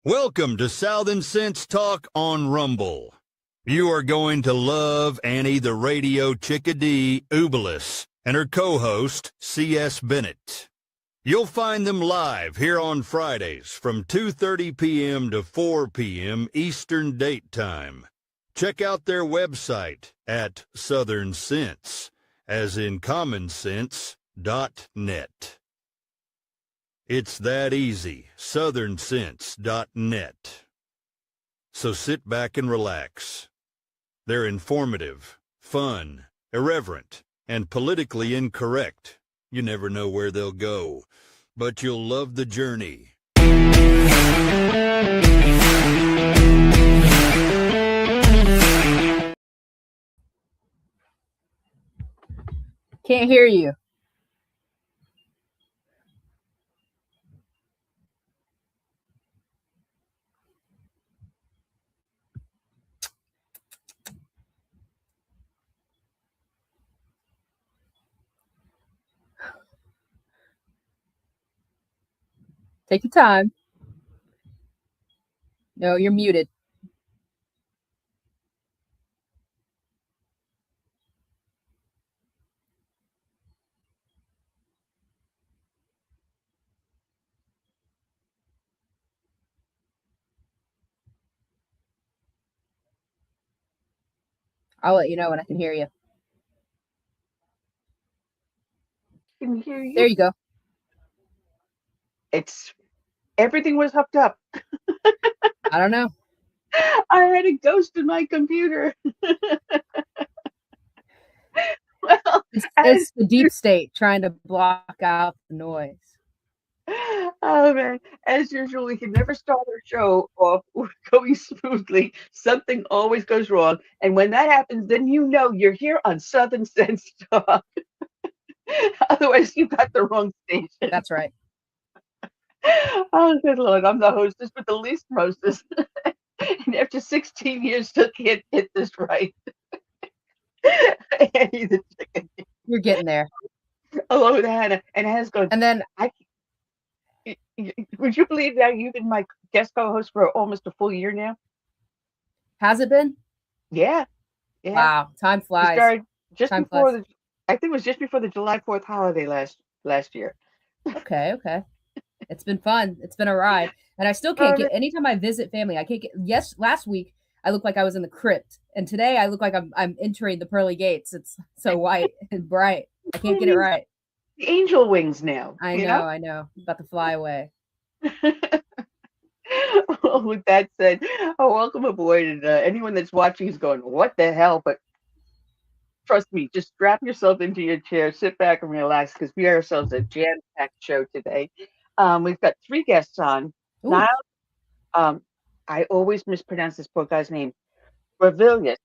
Welcome to Southern Sense Talk on Rumble. You are going to love Annie the Radio Chickadee Ubelis and her co-host, C.S. Bennett. You'll find them live here on Fridays from 2:30 p.m. to 4 p.m. Eastern Date Time. Check out their website at Southern Sense, as in commonsense.net. It's that easy, southernsense.net. So sit back and relax. They're informative, fun, irreverent, and politically incorrect. You never know where they'll go, but you'll love the journey. Can't hear you. Take your time. No, you're muted. I'll let you know when I can hear you. Can hear you. There you go. Everything was hooked up. I don't know. I had a ghost in my computer. Well, it's the deep state trying to block out the noise. Oh man, as usual, we can never start our show off going smoothly. Something always goes wrong, and when that happens, then you know you're here on Southern Sense Talk. Otherwise, you got the wrong station. That's right. Oh, good Lord, I'm the hostess with the least mostest. And after 16 years, still can't get this right. Annie the chicken. You're getting there. Along with Hannah, and Hannah's going. And then, would you believe that you've been my guest co-host for almost a full year now? Has it been? Yeah. Wow, time flies. We started just time before flies. I think it was just before the July 4th holiday last year. Okay. It's been fun. It's been a ride. And I still can't get, anytime I visit family, I can't get, last week I looked like I was in the crypt. And today I look like I'm entering the pearly gates. It's so white and bright. I can't get it right. The angel wings now. I know. I'm about to fly away. Well, with that said, welcome aboard. And anyone that's watching is going, what the hell? But trust me, just strap yourself into your chair, sit back and relax, because we are ourselves a jam-packed show today. We've got three guests on. Nils, I always mispronounce this poor guy's name, Grevillius.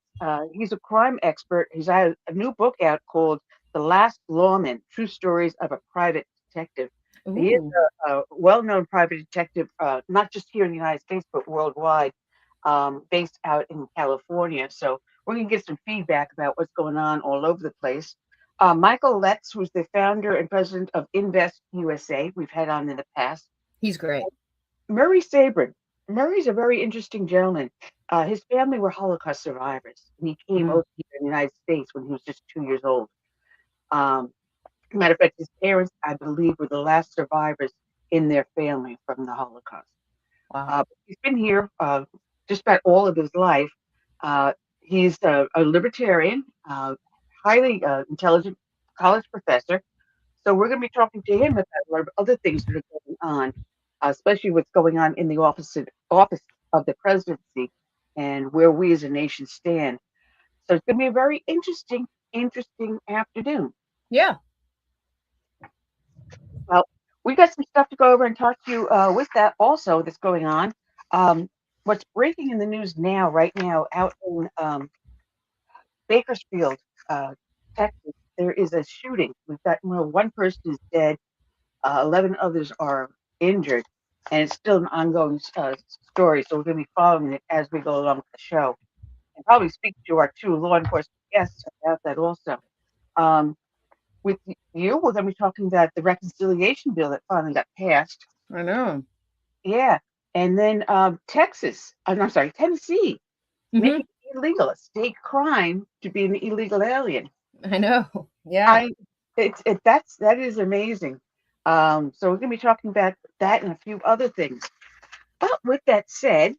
He's a crime expert. He's had a new book out called The Last Lawman, True Stories of a Private Detective. Ooh. He is a well-known private detective, not just here in the United States, but worldwide, based out in California. So we're going to get some feedback about what's going on all over the place. Michael Letts, who's the founder and president of Invest USA, we've had on in the past. He's great. Murray Sabrin. Murray's a very interesting gentleman. His family were Holocaust survivors. And he came over here in the United States when he was just 2 years old. Matter of fact, his parents, I believe, were the last survivors in their family from the Holocaust. Wow. He's been here just about all of his life. He's a libertarian, highly intelligent college professor. So we're going to be talking to him about a lot of other things that are going on, especially what's going on in the office of the presidency and where we as a nation stand. So it's going to be a very interesting afternoon. Yeah. Well, we got some stuff to go over and talk to you with that also that's going on. What's breaking in the news right now, out in Bakersfield, Texas, there is a shooting. We've got one person is dead, 11 others are injured, and it's still an ongoing story. So we're going to be following it as we go along with the show, and probably speak to our two law enforcement guests about that also. With you, we're going to be talking about the reconciliation bill that finally got passed. I know. Yeah, And then Tennessee, making it illegal, a state crime to be an illegal alien. I know. Yeah. That is amazing. So we're going to be talking about that and a few other things. But with that said,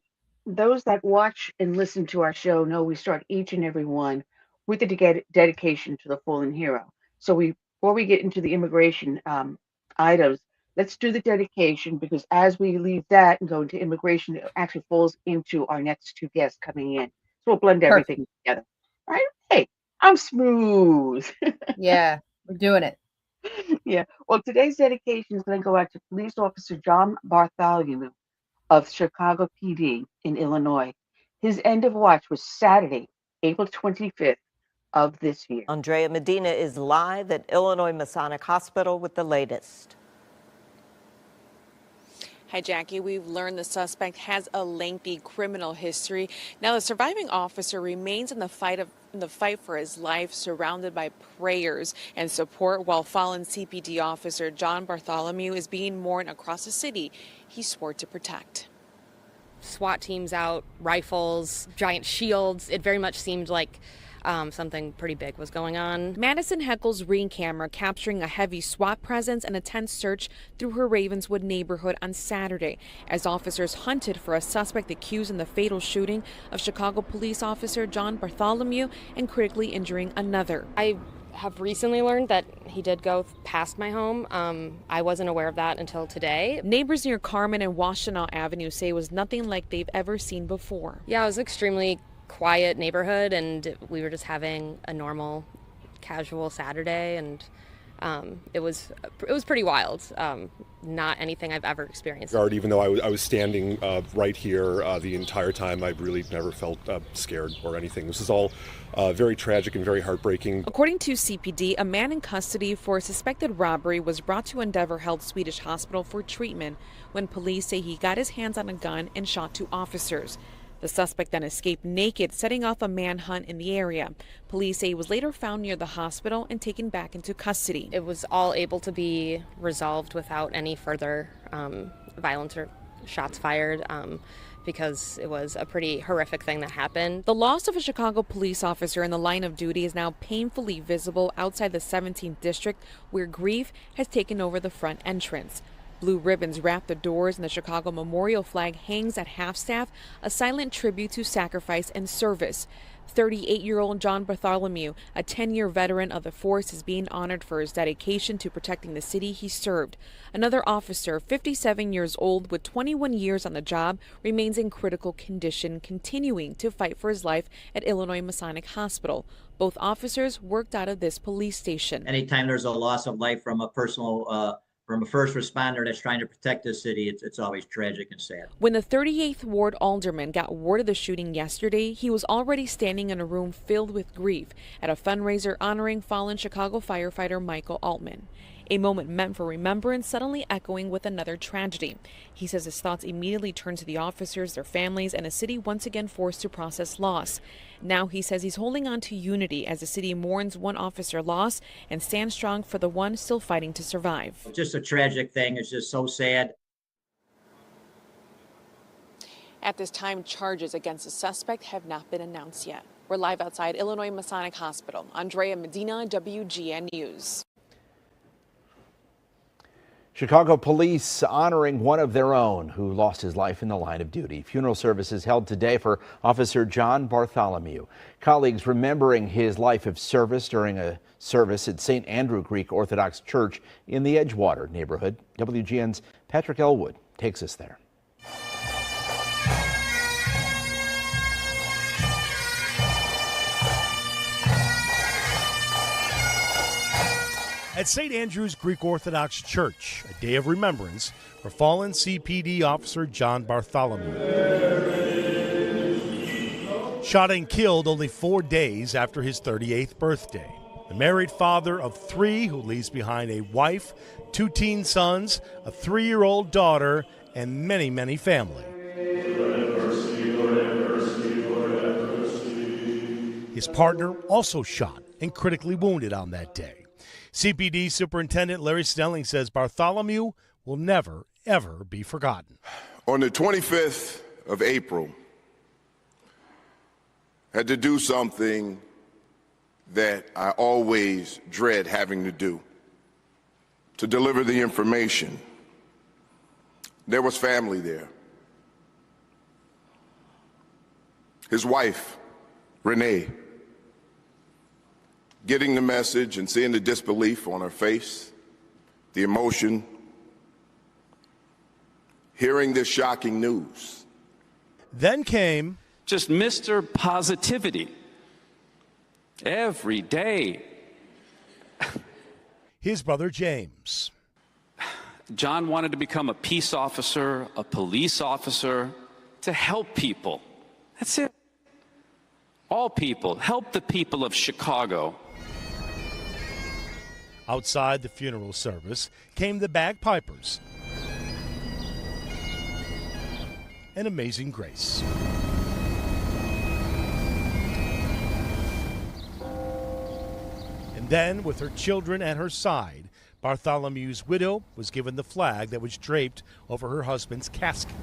those that watch and listen to our show know we start each and every one with a dedication to the fallen hero. So before we get into the immigration items, let's do the dedication, because as we leave that and go into immigration, it actually falls into our next two guests coming in. So we'll blend everything together. All right? Hey, I'm smooth. Yeah, we're doing it. Yeah. Well, today's dedication is going to go out to Police Officer John Bartholomew of Chicago PD in Illinois. His end of watch was Saturday, April 25th of this year. Andrea Medina is live at Illinois Masonic Hospital with the latest. Hi, Jackie. We've learned the suspect has a lengthy criminal history. Now, the surviving officer remains in the fight for his life, surrounded by prayers and support, while fallen CPD officer John Bartholomew is being mourned across the city he swore to protect. SWAT teams out, rifles, giant shields. It very much seemed like something pretty big was going on. Madison Heckle's Ring camera capturing a heavy SWAT presence and a tense search through her Ravenswood neighborhood on Saturday as officers hunted for a suspect accused in the fatal shooting of Chicago police officer John Bartholomew and critically injuring another. I have recently learned that he did go past my home. I wasn't aware of that until today. Neighbors near Carmen and Washtenaw Avenue say it was nothing like they've ever seen before. Yeah, it was extremely quiet neighborhood, and we were just having a normal, casual Saturday, and it was pretty wild. Not anything I've ever experienced. Even though I was standing right here the entire time, I really never felt scared or anything. This is all very tragic and very heartbreaking. According to CPD, a man in custody for a suspected robbery was brought to Endeavor Health Swedish Hospital for treatment when police say he got his hands on a gun and shot two officers. The suspect then escaped naked, setting off a manhunt in the area. Police say he was later found near the hospital and taken back into custody. It was all able to be resolved without any further violence or shots fired, because it was a pretty horrific thing that happened. The loss of a Chicago police officer in the line of duty is now painfully visible outside the 17th district, where grief has taken over the front entrance. Blue ribbons wrap the doors and the Chicago Memorial flag hangs at half-staff, a silent tribute to sacrifice and service. 38-year-old John Bartholomew, a 10-year veteran of the force, is being honored for his dedication to protecting the city he served. Another officer, 57 years old with 21 years on the job, remains in critical condition, continuing to fight for his life at Illinois Masonic Hospital. Both officers worked out of this police station. Anytime there's a loss of life from a from a first responder that's trying to protect the city, it's always tragic and sad. When the 38th Ward alderman got word of the shooting yesterday, he was already standing in a room filled with grief at a fundraiser honoring fallen Chicago firefighter Michael Altman. A moment meant for remembrance suddenly echoing with another tragedy. He says his thoughts immediately turned to the officers, their families, and a city once again forced to process loss. Now he says he's holding on to unity as the city mourns one officer loss and stands strong for the one still fighting to survive. Just a tragic thing. It's just so sad. At this time, charges against the suspect have not been announced yet. We're live outside Illinois Masonic Hospital. Andrea Medina, WGN News. Chicago police honoring one of their own who lost his life in the line of duty. Funeral services held today for Officer John Bartholomew. Colleagues remembering his life of service during a service at St. Andrew Greek Orthodox Church in the Edgewater neighborhood. WGN's Patrick Elwood takes us there. At St. Andrew's Greek Orthodox Church, a day of remembrance for fallen CPD officer John Bartholomew. Shot and killed only 4 days after his 38th birthday. The married father of 3 who leaves behind a wife, 2 teen sons, a 3-year-old daughter, and many, many family. His partner also shot and critically wounded on that day. CPD Superintendent Larry Snelling says Bartholomew will never, ever be forgotten. On the 25th of April, I had to do something that I always dread having to do, to deliver the information. There was family there. His wife, Renee, getting the message and seeing the disbelief on her face, the emotion, hearing this shocking news. Then came just Mr. Positivity. Every day. his brother James. John wanted to become a peace officer, a police officer, to help people. That's it. All people. Help the people of Chicago. Outside the funeral service came the bagpipers and Amazing Grace. And then, with her children at her side, Bartholomew's widow was given the flag that was draped over her husband's casket.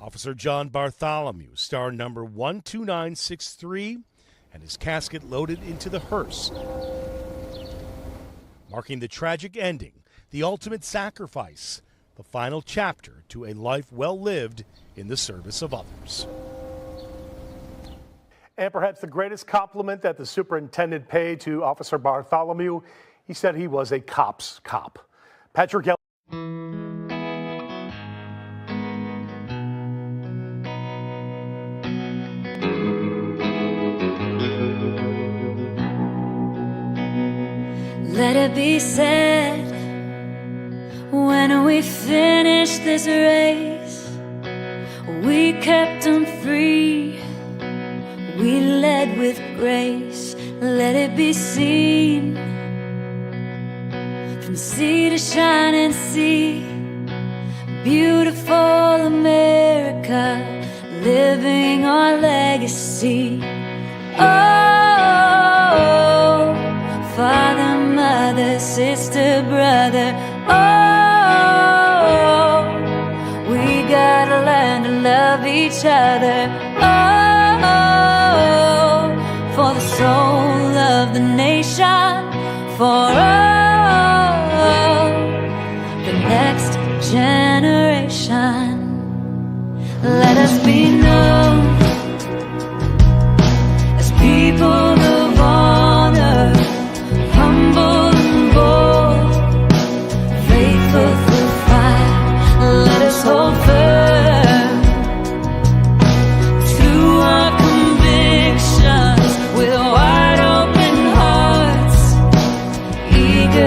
Officer John Bartholomew, star number 12963, and his casket loaded into the hearse, marking the tragic ending, the ultimate sacrifice, the final chapter to a life well lived in the service of others. And perhaps the greatest compliment that the superintendent paid to Officer Bartholomew, he said he was a cop's cop. Patrick L. Let it be said, when we finish this race, we kept them free, we led with grace. Let it be seen, from sea to shining sea, beautiful America, living our legacy. Oh, father, mother, sister, brother, oh, we gotta learn to love each other. Oh, for the soul of the nation, for the next generation. Let us be known as people of honor, humble and bold, faithful through fire. Let us hold firm to our convictions with wide open hearts, eager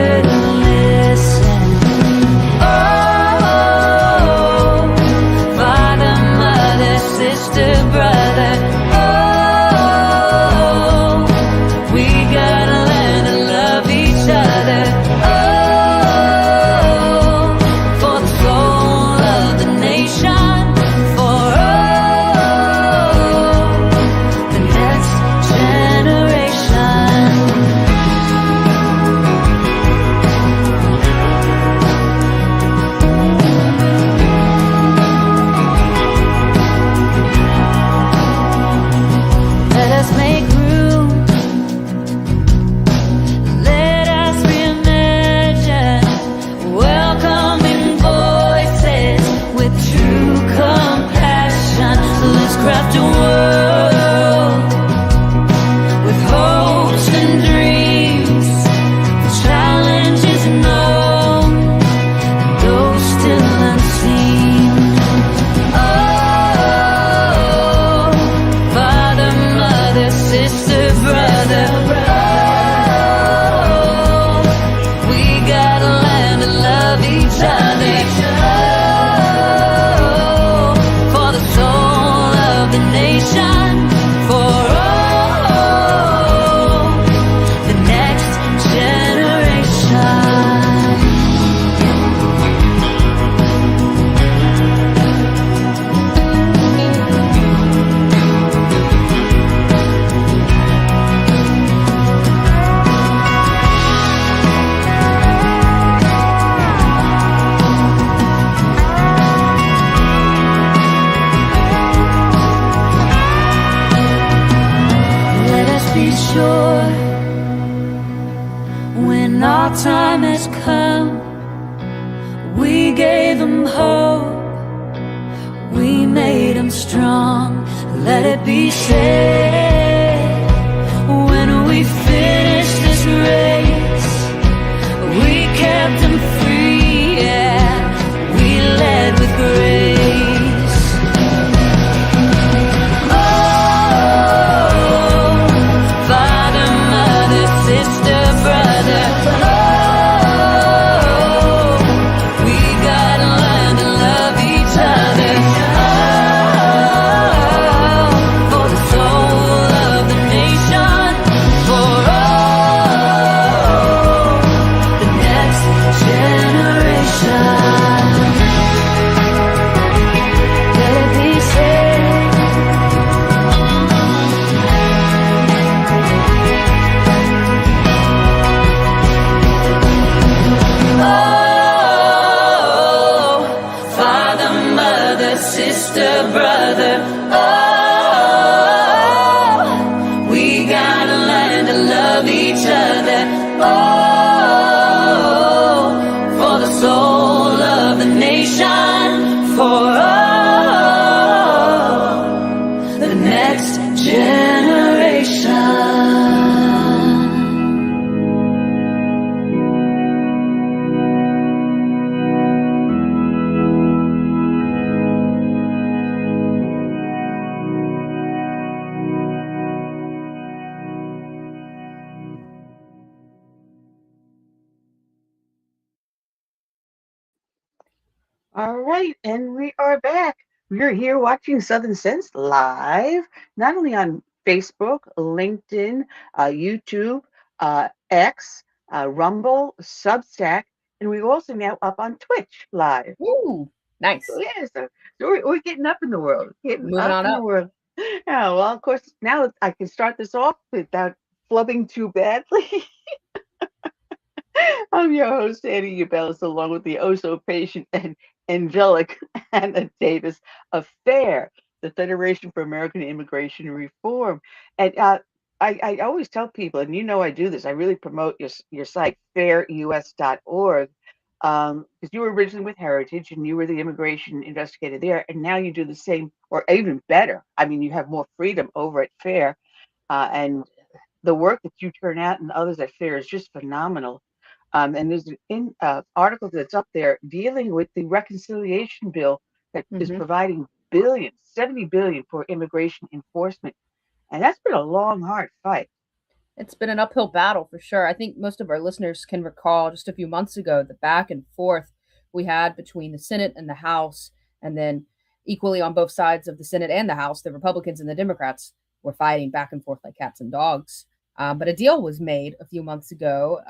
strong. Let it be said, when we finish this race, we kept them free, yeah, we led with grace. Oh, father, mother, sister, brother, oh, we gotta learn to love each other. Oh, for the soul of the nation, for all the next generation. Let it be said, oh, father, mother, sister, brother, oh, we gotta learn to love each other. Oh, for the soul of the nation, for all the next generation. All right, and we are back. We're here watching Southern Sense live, not only on Facebook, LinkedIn, YouTube, X, Rumble, Substack, and we're also now up on Twitch live. Ooh, nice. So, yeah, so we're getting up in the world, getting Moving up on in the up. world. Yeah, well, of course, now I can start this off without flubbing too badly. I'm your host, Annie Ubellis, along with the oh-so-patient and angelic Anna Davis of FAIR, the Federation for American Immigration Reform. And I always tell people, and you know I do this, I really promote your site, fairus.org, because you were originally with Heritage and you were the immigration investigator there, and now you do the same, or even better. I mean, you have more freedom over at FAIR, and the work that you turn out and others at FAIR is just phenomenal. And there's an article that's up there dealing with the reconciliation bill that is providing billions, 70 billion for immigration enforcement. And that's been a long, hard fight. It's been an uphill battle for sure. I think most of our listeners can recall just a few months ago the back and forth we had between the Senate and the House, and then equally on both sides of the Senate and the House, the Republicans and the Democrats were fighting back and forth like cats and dogs. But a deal was made a few months ago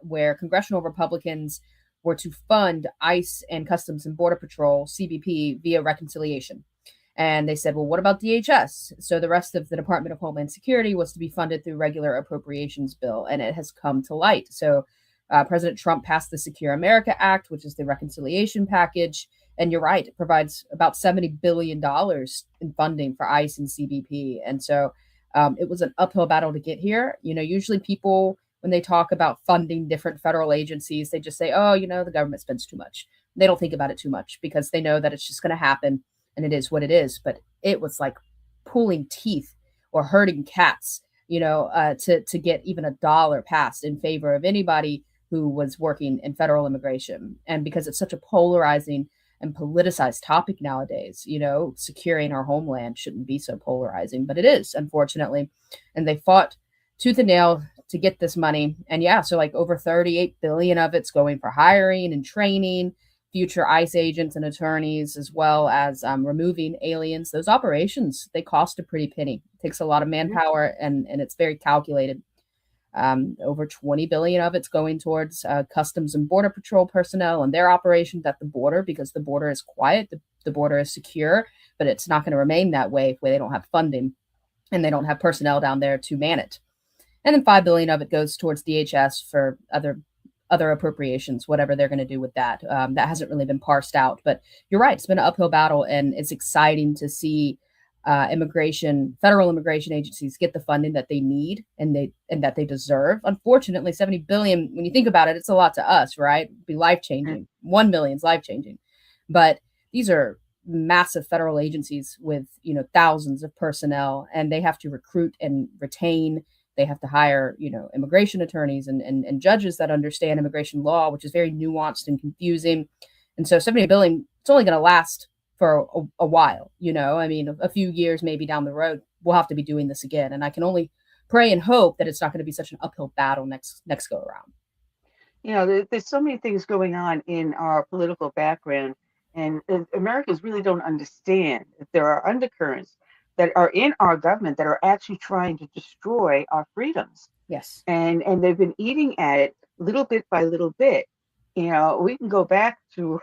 where congressional Republicans were to fund ICE and Customs and Border Patrol, CBP, via reconciliation. And they said, well, what about DHS? So the rest of the Department of Homeland Security was to be funded through regular appropriations bill, and it has come to light. So President Trump passed the Secure America Act, which is the reconciliation package. And you're right, it provides about $70 billion in funding for ICE and CBP. And so it was an uphill battle to get here. You know, usually people, when they talk about funding different federal agencies, they just say, oh, you know, the government spends too much. They don't think about it too much because they know that it's just going to happen and it is what it is. But it was like pulling teeth or herding cats, you know, to get even a dollar passed in favor of anybody who was working in federal immigration. And because it's such a polarizing and politicized topic nowadays, you know, securing our homeland shouldn't be so polarizing, but it is, unfortunately. And they fought tooth and nail to get this money. And yeah, so like over 38 billion of it's going for hiring and training future ICE agents and attorneys, as well as removing aliens. Those operations, they cost a pretty penny. It takes a lot of manpower and it's very calculated. Over 20 billion of it's going towards Customs and Border Patrol personnel and their operations at the border, because the border is quiet, the border is secure, but it's not going to remain that way if they don't have funding and they don't have personnel down there to man it. And then 5 billion of it goes towards DHS for other appropriations, whatever they're going to do with that. That hasn't really been parsed out, but you're right. It's been an uphill battle, and it's exciting to see federal immigration agencies get the funding that they need and that they deserve. Unfortunately, 70 billion, when you think about it, it's a lot to us, right? It'd be life-changing. 1 million is life-changing. But these are massive federal agencies with, thousands of personnel, and they have to recruit and retain. They have to hire, immigration attorneys and judges that understand immigration law, which is very nuanced and confusing. And so $70 billion, it's only going to last for a while, a few years maybe down the road, we'll have to be doing this again. And I can only pray and hope that it's not going to be such an uphill battle next go around. There's so many things going on in our political background, and Americans really don't understand that there are undercurrents that are in our government that are actually trying to destroy our freedoms. Yes. And they've been eating at it little bit by little bit. We can go back to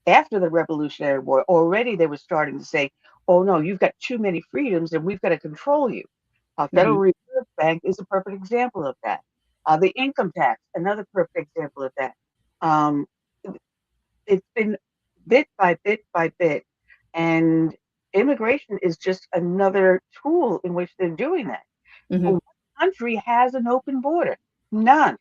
after the Revolutionary War. Already they were starting to say, oh no, you've got too many freedoms and we've got to control you. Federal Reserve Bank is a perfect example of that. The income tax, another perfect example of that. It's been bit by bit by bit. And immigration is just another tool in which they're doing that. What country has an open border? None.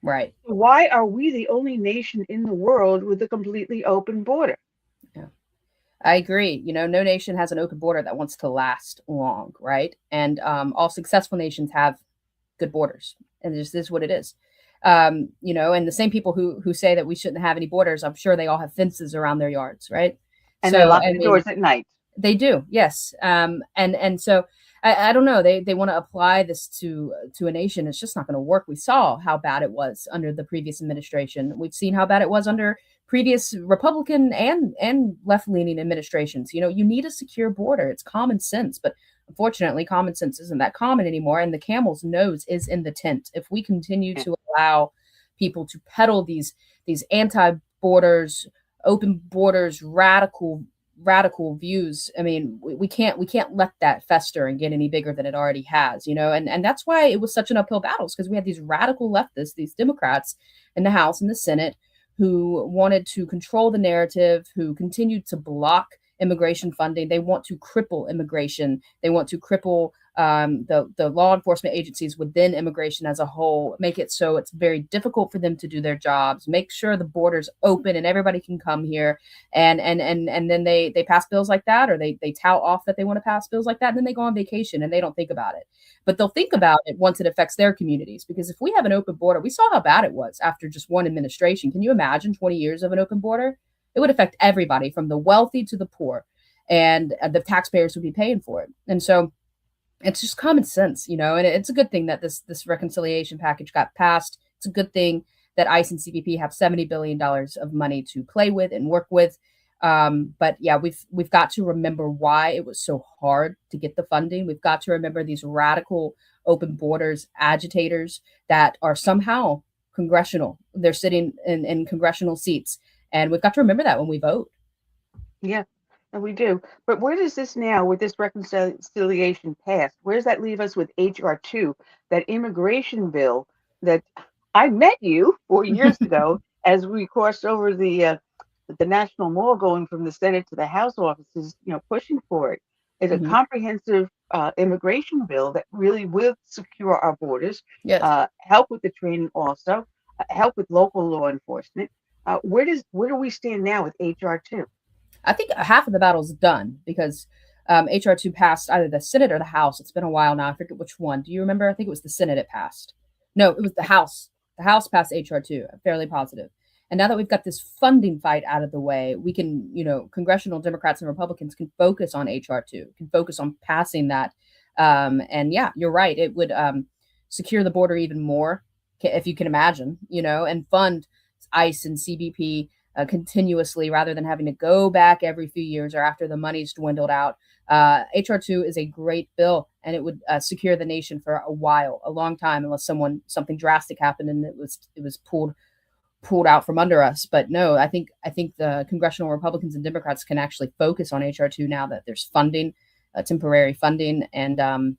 Right. Why are we the only nation in the world with a completely open border? Yeah, I agree. No nation has an open border that wants to last long, right? And all successful nations have good borders, and this is what it is. And the same people who say that we shouldn't have any borders, I'm sure they all have fences around their yards, right? And they lock the doors at night. They do, yes. And so I don't know. They want to apply this to a nation. It's just not going to work. We saw how bad it was under the previous administration. We've seen how bad it was under previous Republican and left-leaning administrations. You need a secure border. It's common sense, but unfortunately, common sense isn't that common anymore. And the camel's nose is in the tent. If we continue to allow people to peddle these anti-borders, open borders, radical views, we can't let that fester and get any bigger than it already has, and that's why it was such an uphill battle, because we had these radical leftists, these Democrats in the House and the Senate who wanted to control the narrative, who continued to block immigration funding. They want to cripple immigration. They want to cripple the law enforcement agencies within immigration as a whole, make it so it's very difficult for them to do their jobs, make sure the borders open and everybody can come here. And then they pass bills like that, or they tout off that they want to pass bills like that, and then they go on vacation and they don't think about it. But they'll think about it once it affects their communities, because if we have an open border, we saw how bad it was after just one administration. Can you imagine 20 years of an open border? It would affect everybody from the wealthy to the poor, and the taxpayers would be paying for it. And so it's just common sense, and it's a good thing that this reconciliation package got passed. It's a good thing that ICE and CBP have $70 billion of money to play with and work with. But yeah, we've got to remember why it was so hard to get the funding. We've got to remember these radical open borders agitators that are somehow congressional. They're sitting in congressional seats. And we've got to remember that when we vote. Yeah, and we do. But where does this now, with this reconciliation passed, where does that leave us with H.R. 2, that immigration bill that I met you 4 years ago as we crossed over the National Mall going from the Senate to the House offices, pushing for it. It's a comprehensive immigration bill that really will secure our borders, help with the training also, help with local law enforcement. Where do we stand now with H.R. 2? I think half of the battle's done, because H.R. 2 passed either the Senate or the House. It's been a while now. I forget which one. Do you remember? I think it was the Senate it passed. No, it was the House. The House passed H.R. 2. I'm fairly positive. And now that we've got this funding fight out of the way, we can, congressional Democrats and Republicans can focus on H.R. 2, can focus on passing that. And yeah, you're right. It would secure the border even more, if you can imagine, and fund ICE and CBP continuously, rather than having to go back every few years or after the money's dwindled out. H.R. 2 is a great bill, and it would secure the nation for a while, a long time, unless something drastic happened and it was pulled out from under us. But no, I think the congressional Republicans and Democrats can actually focus on H.R. 2 now that there's funding, temporary funding, and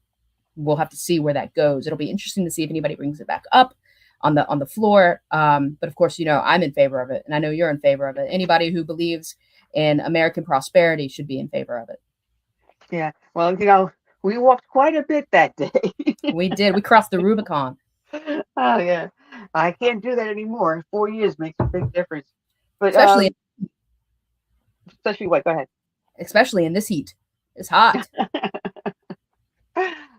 we'll have to see where that goes. It'll be interesting to see if anybody brings it back up on the floor. But of course, I'm in favor of it, and I know you're in favor of it. Anybody who believes in American prosperity should be in favor of it. Yeah. Well, we walked quite a bit that day. We did. We crossed the Rubicon. Oh yeah. I can't do that anymore. 4 years makes a big difference. But especially Especially what? Go ahead. Especially in this heat. It's hot.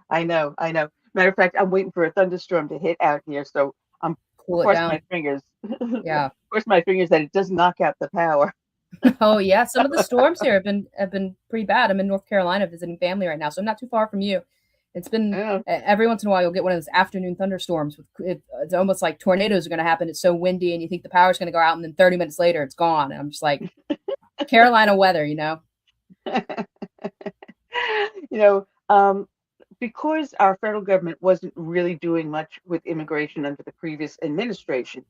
I know. Matter of fact, I'm waiting for a thunderstorm to hit out here, so I'm Cool it crossing down. my fingers. Yeah. Cross my fingers that it does knock out the power. Oh yeah, some of the storms here have been pretty bad. I'm in North Carolina visiting family right now, so I'm not too far from you. It's been every once in a while you'll get one of those afternoon thunderstorms. It's almost like tornadoes are going to happen. It's so windy, and you think the power's going to go out, and then 30 minutes later it's gone. And I'm just like, Carolina weather, you know. Because our federal government wasn't really doing much with immigration under the previous administration,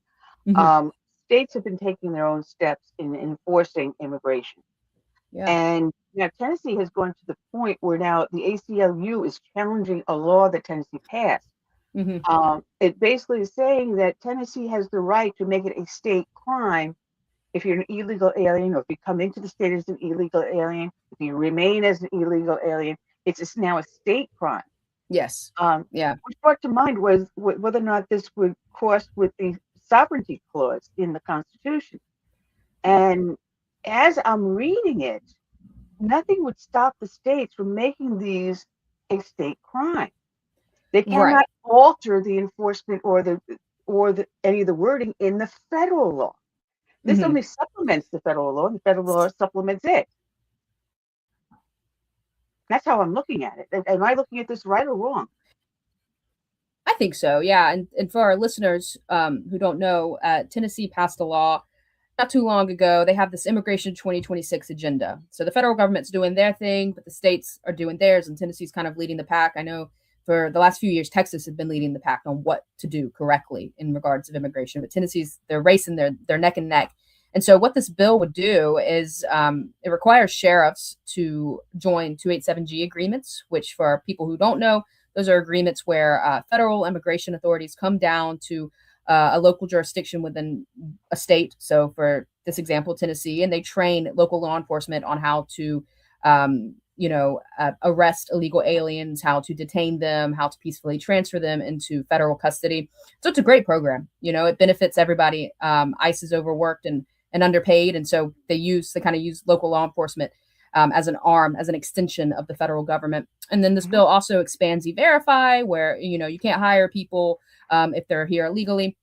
states have been taking their own steps in enforcing immigration. Yeah. And now Tennessee has gone to the point where now the ACLU is challenging a law that Tennessee passed. It basically is saying that Tennessee has the right to make it a state crime if you're an illegal alien, or if you come into the state as an illegal alien, if you remain as an illegal alien, it's now a state crime. Yes. Yeah. What brought to mind was whether or not this would cross with the sovereignty clause in the Constitution. And as I'm reading it, nothing would stop the states from making these a state crime. They cannot alter the enforcement or any of the wording in the federal law. This only supplements the federal law, and the federal law supplements it. That's how I'm looking at it. Am I looking at this right or wrong? I think so, yeah. And for our listeners who don't know, Tennessee passed a law not too long ago. They have this Immigration 2026 agenda. So the federal government's doing their thing, but the states are doing theirs, and Tennessee's kind of leading the pack. I know for the last few years, Texas has been leading the pack on what to do correctly in regards of immigration, but they're racing their neck and neck. And so what this bill would do is it requires sheriffs to join 287G agreements, which for people who don't know, those are agreements where federal immigration authorities come down to a local jurisdiction within a state. So for this example, Tennessee, and they train local law enforcement on how to, arrest illegal aliens, how to detain them, how to peacefully transfer them into federal custody. So it's a great program. It benefits everybody. ICE is overworked and underpaid. And so they kind of use local law enforcement as an arm, as an extension of the federal government. And then this bill also expands E-Verify, where, you can't hire people if they're here illegally.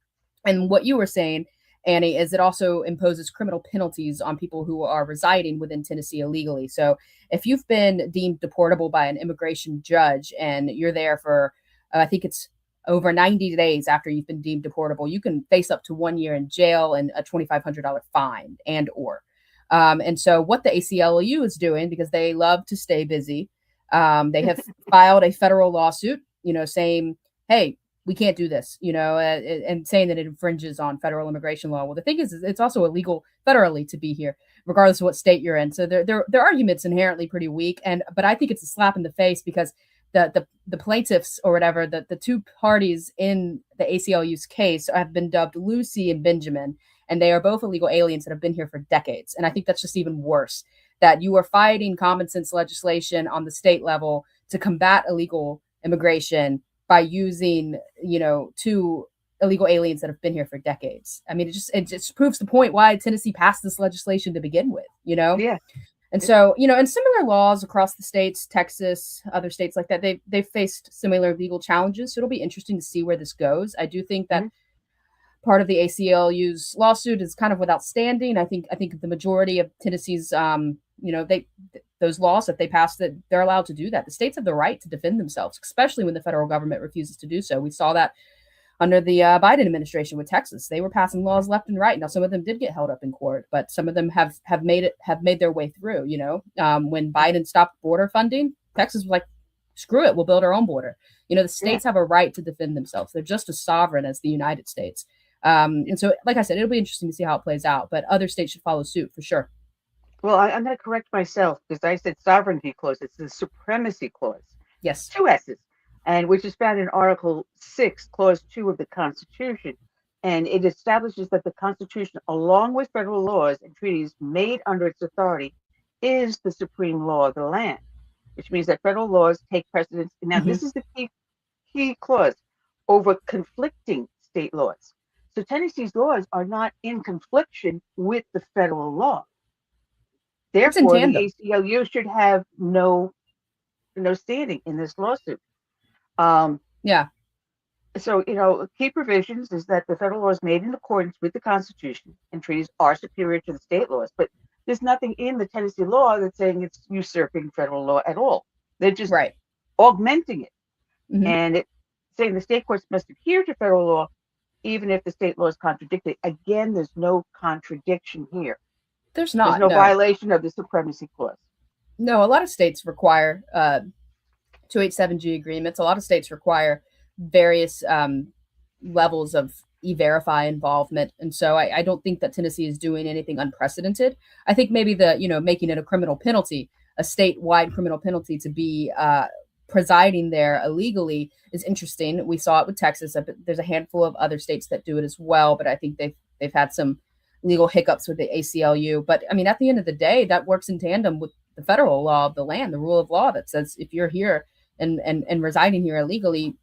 And what you were saying, Annie, is it also imposes criminal penalties on people who are residing within Tennessee illegally. So if you've been deemed deportable by an immigration judge and you're there for, I think it's over 90 days after you've been deemed deportable, you can face up to 1 year in jail and a $2,500 fine and so what the ACLU is doing, because they love to stay busy, they have filed a federal lawsuit, saying, hey, we can't do this, and saying that it infringes on federal immigration law. Well, the thing is it's also illegal federally to be here, regardless of what state you're in. So their argument's inherently pretty weak. But I think it's a slap in the face, because the plaintiffs or whatever, the two parties in the ACLU's case have been dubbed Lucy and Benjamin, and they are both illegal aliens that have been here for decades. And I think that's just even worse, that you are fighting common sense legislation on the state level to combat illegal immigration by using, two illegal aliens that have been here for decades. I mean, it just proves the point why Tennessee passed this legislation to begin with, Yeah. And so, and similar laws across the states, Texas, other states like that, they've faced similar legal challenges. So it'll be interesting to see where this goes. I do think that part of the ACLU's lawsuit is kind of without standing. I think the majority of Tennessee's, those laws that they passed, that they're allowed to do that. The states have the right to defend themselves, especially when the federal government refuses to do so. We saw that under the Biden administration with Texas. They were passing laws left and right. Now, some of them did get held up in court, but some of them have made their way through. When Biden stopped border funding, Texas was like, screw it, we'll build our own border. The states have a right to defend themselves. They're just as sovereign as the United States. And so, like I said, it'll be interesting to see how it plays out, but other states should follow suit for sure. Well, I'm going to correct myself, because I said sovereignty clause. It's the supremacy clause. Yes. 2 S's, and which is found in Article 6, Clause 2 of the Constitution. And it establishes that the Constitution, along with federal laws and treaties made under its authority, is the supreme law of the land, which means that federal laws take precedence. Now, this is the key clause, over conflicting state laws. So Tennessee's laws are not in confliction with the federal law. It's in Therefore, the tandem. ACLU should have no standing in this lawsuit. Um, Yeah. So, key provisions is that the federal law is made in accordance with the Constitution and treaties are superior to the state laws. But there's nothing in the Tennessee law that's saying it's usurping federal law at all. They're just augmenting it. And it's saying the state courts must adhere to federal law, even if the state law is contradicted. Again, there's no contradiction here. There's not. There's no violation of the supremacy clause. No, a lot of states require 287G agreements. A lot of states require various levels of e-verify involvement. And so I don't think that Tennessee is doing anything unprecedented. I think maybe making it a criminal penalty, a statewide criminal penalty to be presiding there illegally is interesting. We saw it with Texas. There's a handful of other states that do it as well, but I think they've had some legal hiccups with the ACLU. But I mean, at the end of the day, that works in tandem with the federal law of the land, the rule of law that says if you're here and residing here illegally,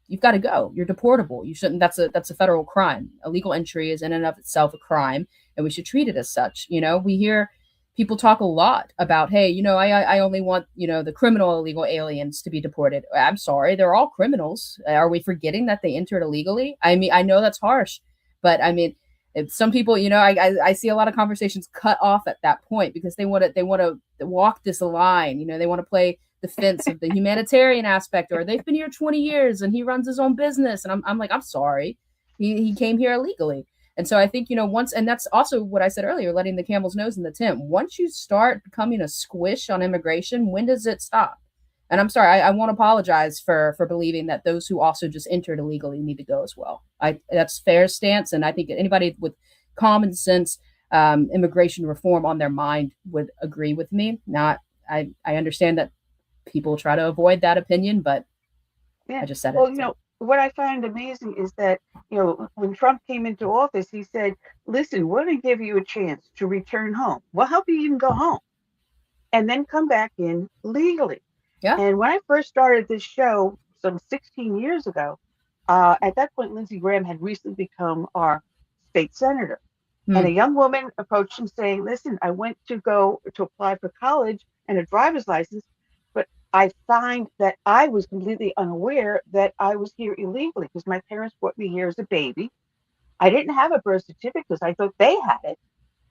you've got to go. You're deportable. You shouldn't. That's a federal crime. Illegal entry is in and of itself a crime, and we should treat it as such. We hear people talk a lot about, hey, I only want, the criminal illegal aliens to be deported. I'm sorry, they're all criminals. Are we forgetting that they entered illegally? I mean, I know that's harsh, but I mean, if some people, I see a lot of conversations cut off at that point because they want to walk this line. They want to play the fence of the humanitarian aspect, or they've been here 20 years and he runs his own business. And I'm like, I'm sorry, he came here illegally. And so I think, once, and that's also what I said earlier, letting the camel's nose in the tent. Once you start becoming a squish on immigration, when does it stop? And I'm sorry, I won't apologize for believing that those who also just entered illegally need to go as well. That's fair stance. And I think anybody with common sense immigration reform on their mind would agree with me. I understand that people try to avoid that opinion, but I just said it. What I find amazing is that, when Trump came into office, he said, listen, we're going to give you a chance to return home. We'll help you even go home and then come back in legally. Yeah. And when I first started this show some 16 years ago, at that point, Lindsey Graham had recently become our state senator. And a young woman approached him saying, listen, I went to apply for college and a driver's license, but I find that I was completely unaware that I was here illegally because my parents brought me here as a baby. I didn't have a birth certificate because I thought they had it.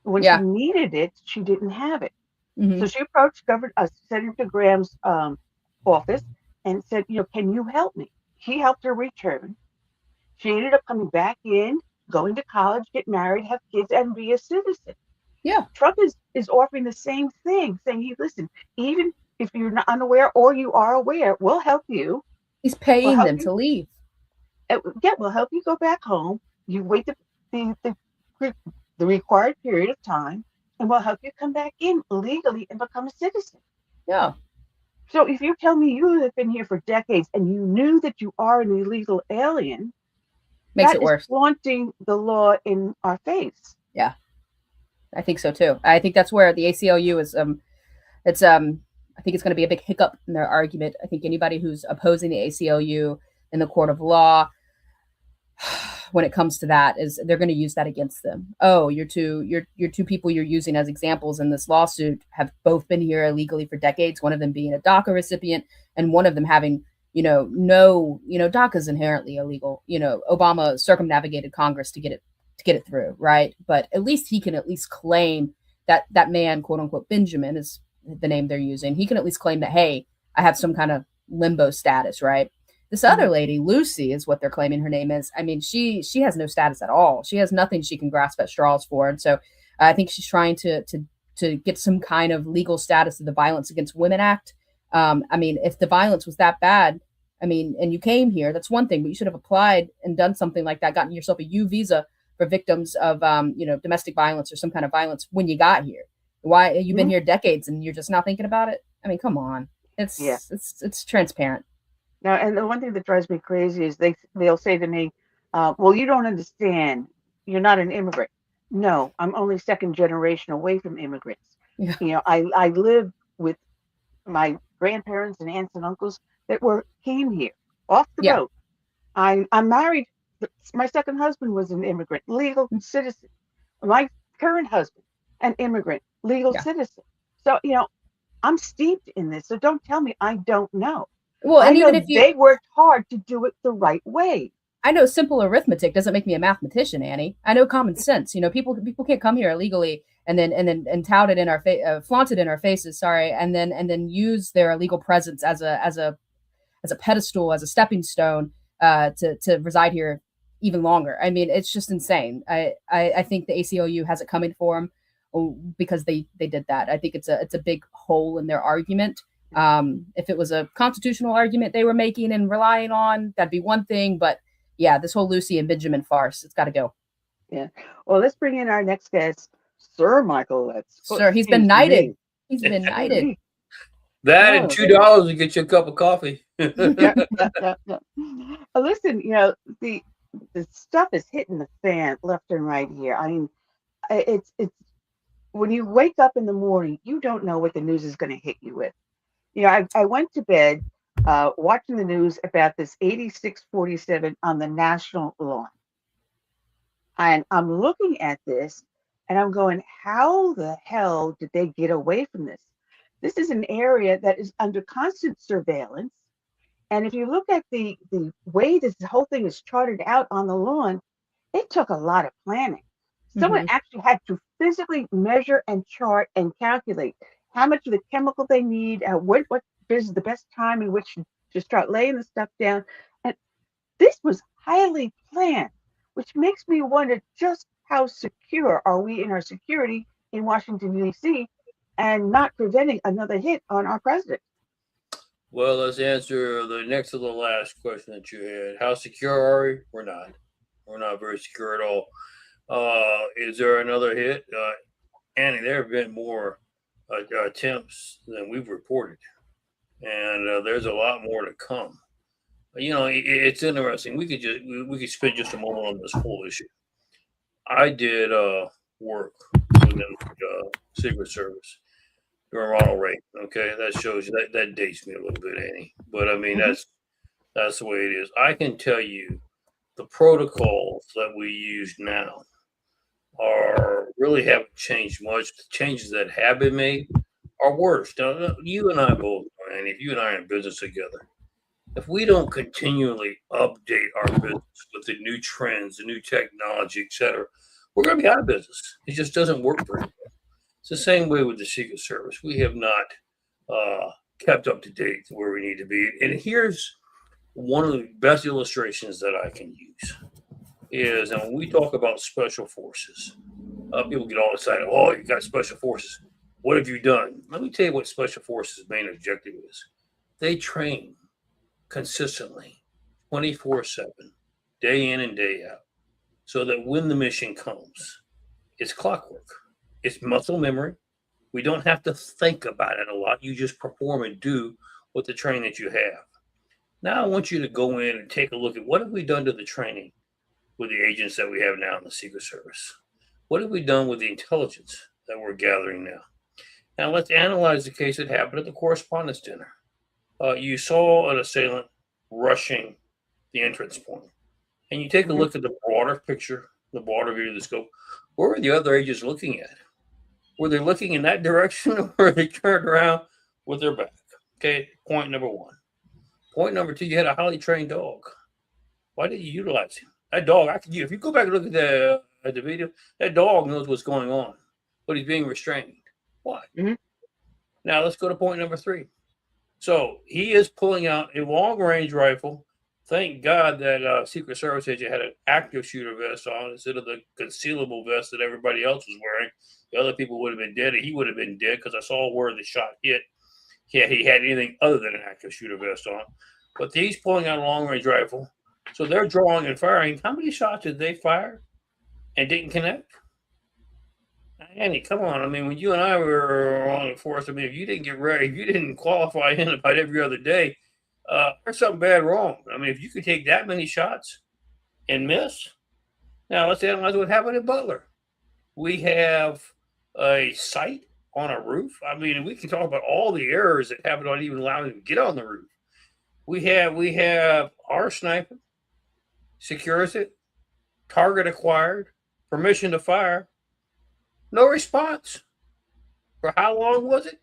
When she needed it, she didn't have it. So she approached Senator Graham's office and said, can you help me? He helped her return. She ended up coming back in, going to college, get married, have kids, and be a citizen. Yeah. Trump is offering the same thing, saying, hey, listen, even if you're not unaware or you are aware, we'll help you. He's paying them to leave. Yeah, we'll help you go back home. You wait the required period of time, and we'll help you come back in legally and become a citizen. Yeah. So if you tell me you have been here for decades and you knew that you are an illegal alien, makes it worse. Flaunting the law in our face. Yeah, I think so too. I think that's where the ACLU is. I think it's going to be a big hiccup in their argument. I think anybody who's opposing the ACLU in the court of law, when it comes to that, is they're going to use that against them. Oh, your two people you're using as examples in this lawsuit have both been here illegally for decades. One of them being a DACA recipient, and one of them having, DACA is inherently illegal. Obama circumnavigated Congress to get it through, right? But at least he can claim that man, quote unquote, Benjamin is the name they're using. He can at least claim that, hey, I have some kind of limbo status, right? This other lady, Lucy, is what they're claiming her name is. I mean, she has no status at all. She has nothing she can grasp at straws for. And so I think she's trying to get some kind of legal status of the Violence Against Women Act. I mean, if the violence was that bad, I mean, and you came here, that's one thing, but you should have applied and done something like that, gotten yourself a U visa for victims of, domestic violence or some kind of violence when you got here. Why you've been here decades and you're just not thinking about it? I mean, come on. It's transparent. Now, and the one thing that drives me crazy is they'll say to me, well, you don't understand. You're not an immigrant. No, I'm only second generation away from immigrants. Yeah. I lived with my grandparents and aunts and uncles that came here off the boat. I'm married. My second husband was an immigrant, legal citizen. My current husband, an immigrant, legal citizen. So, I'm steeped in this. So don't tell me I don't know. Well, I and know even if they worked hard to do it the right way. I know simple arithmetic doesn't make me a mathematician, Annie. I know common sense. People can't come here illegally and then tout it in our face, flaunt it in our faces. Sorry, and then use their illegal presence as a pedestal, as a stepping stone to reside here even longer. I mean, it's just insane. I think the ACLU has it coming for them because they did that. I think it's a big hole in their argument. If it was a constitutional argument they were making and relying on, that'd be one thing. But yeah, this whole Lucy and Benjamin farce, it's got to go. Yeah. Well, let's bring in our next guest, Sir Michael. Sir, he's been knighted. He's been knighted. That and $2 to get you a cup of coffee. Yeah. Listen, the stuff is hitting the fan left and right here. I mean, it's when you wake up in the morning, you don't know what the news is going to hit you with. I went to bed watching the news about this 8647 on the national lawn. And I'm looking at this and I'm going, how the hell did they get away from this? This is an area that is under constant surveillance. And if you look at the way this whole thing is charted out on the lawn, it took a lot of planning. Someone actually had to physically measure and chart and calculate how much of the chemical they need, what is the best time in which to start laying the stuff down. And this was highly planned, which makes me wonder just how secure are we in our security in Washington, D.C., and not preventing another hit on our president. Well, let's answer the next to the last question that you had. How secure are we? We're not. We're not very secure at all. Is there another hit? Annie, there have been more attempts than we've reported. And there's a lot more to come. It's interesting. We could spend just a moment on this whole issue. I did work within the Secret Service during Ronald Reagan. Okay, that shows you that dates me a little bit, Annie. But I mean, that's the way it is. I can tell you the protocols that we use now really haven't changed much. The changes that have been made are worse. Now, you and I both, and if you and I are in business together, if we don't continually update our business with the new trends, the new technology, etc., we're going to be out of business. It just doesn't work very well. It's the same way with the Secret Service. We have not kept up to date to where we need to be. And here's one of the best illustrations that I can use is, and when we talk about special forces, people get all excited. Oh, you got special forces. What have you done? Let me tell you what special forces' main objective is. They train consistently, 24/7, day in and day out, so that when the mission comes, it's clockwork. It's muscle memory. We don't have to think about it a lot. You just perform and do with the training that you have. Now I want you to go in and take a look at what have we done to the training with the agents that we have now in the Secret Service? What have we done with the intelligence that we're gathering now? Now let's analyze the case that happened at the Correspondents' Dinner. You saw an assailant rushing the entrance point, and you take a look at the broader picture, the broader view of the scope. Where were the other agents looking at? Were they looking in that direction, or were they turned around with their back? Okay, point number one. Point number two, you had a highly trained dog. Why did you utilize him? That dog, if you go back and look at the video, that dog knows what's going on, but he's being restrained. Why? Now let's go to point number three. So he is pulling out a long-range rifle. Thank God that Secret Service agent had an active shooter vest on instead of the concealable vest that everybody else was wearing. The other people would have been dead, and he would have been dead because I saw where the shot hit. Yeah, he had anything other than an active shooter vest on. But he's pulling out a long-range rifle. So they're drawing and firing. How many shots did they fire and didn't connect? Annie, come on. I mean, when you and I were on the force, I mean, if you didn't get ready, if you didn't qualify in about every other day, there's something bad wrong. I mean, if you could take that many shots and miss. Now, let's analyze what happened in Butler. We have a sight on a roof. I mean, we can talk about all the errors that happened on even allowing them to get on the roof. We have our sniper secures it, target acquired, permission to fire, no response. For how long was it?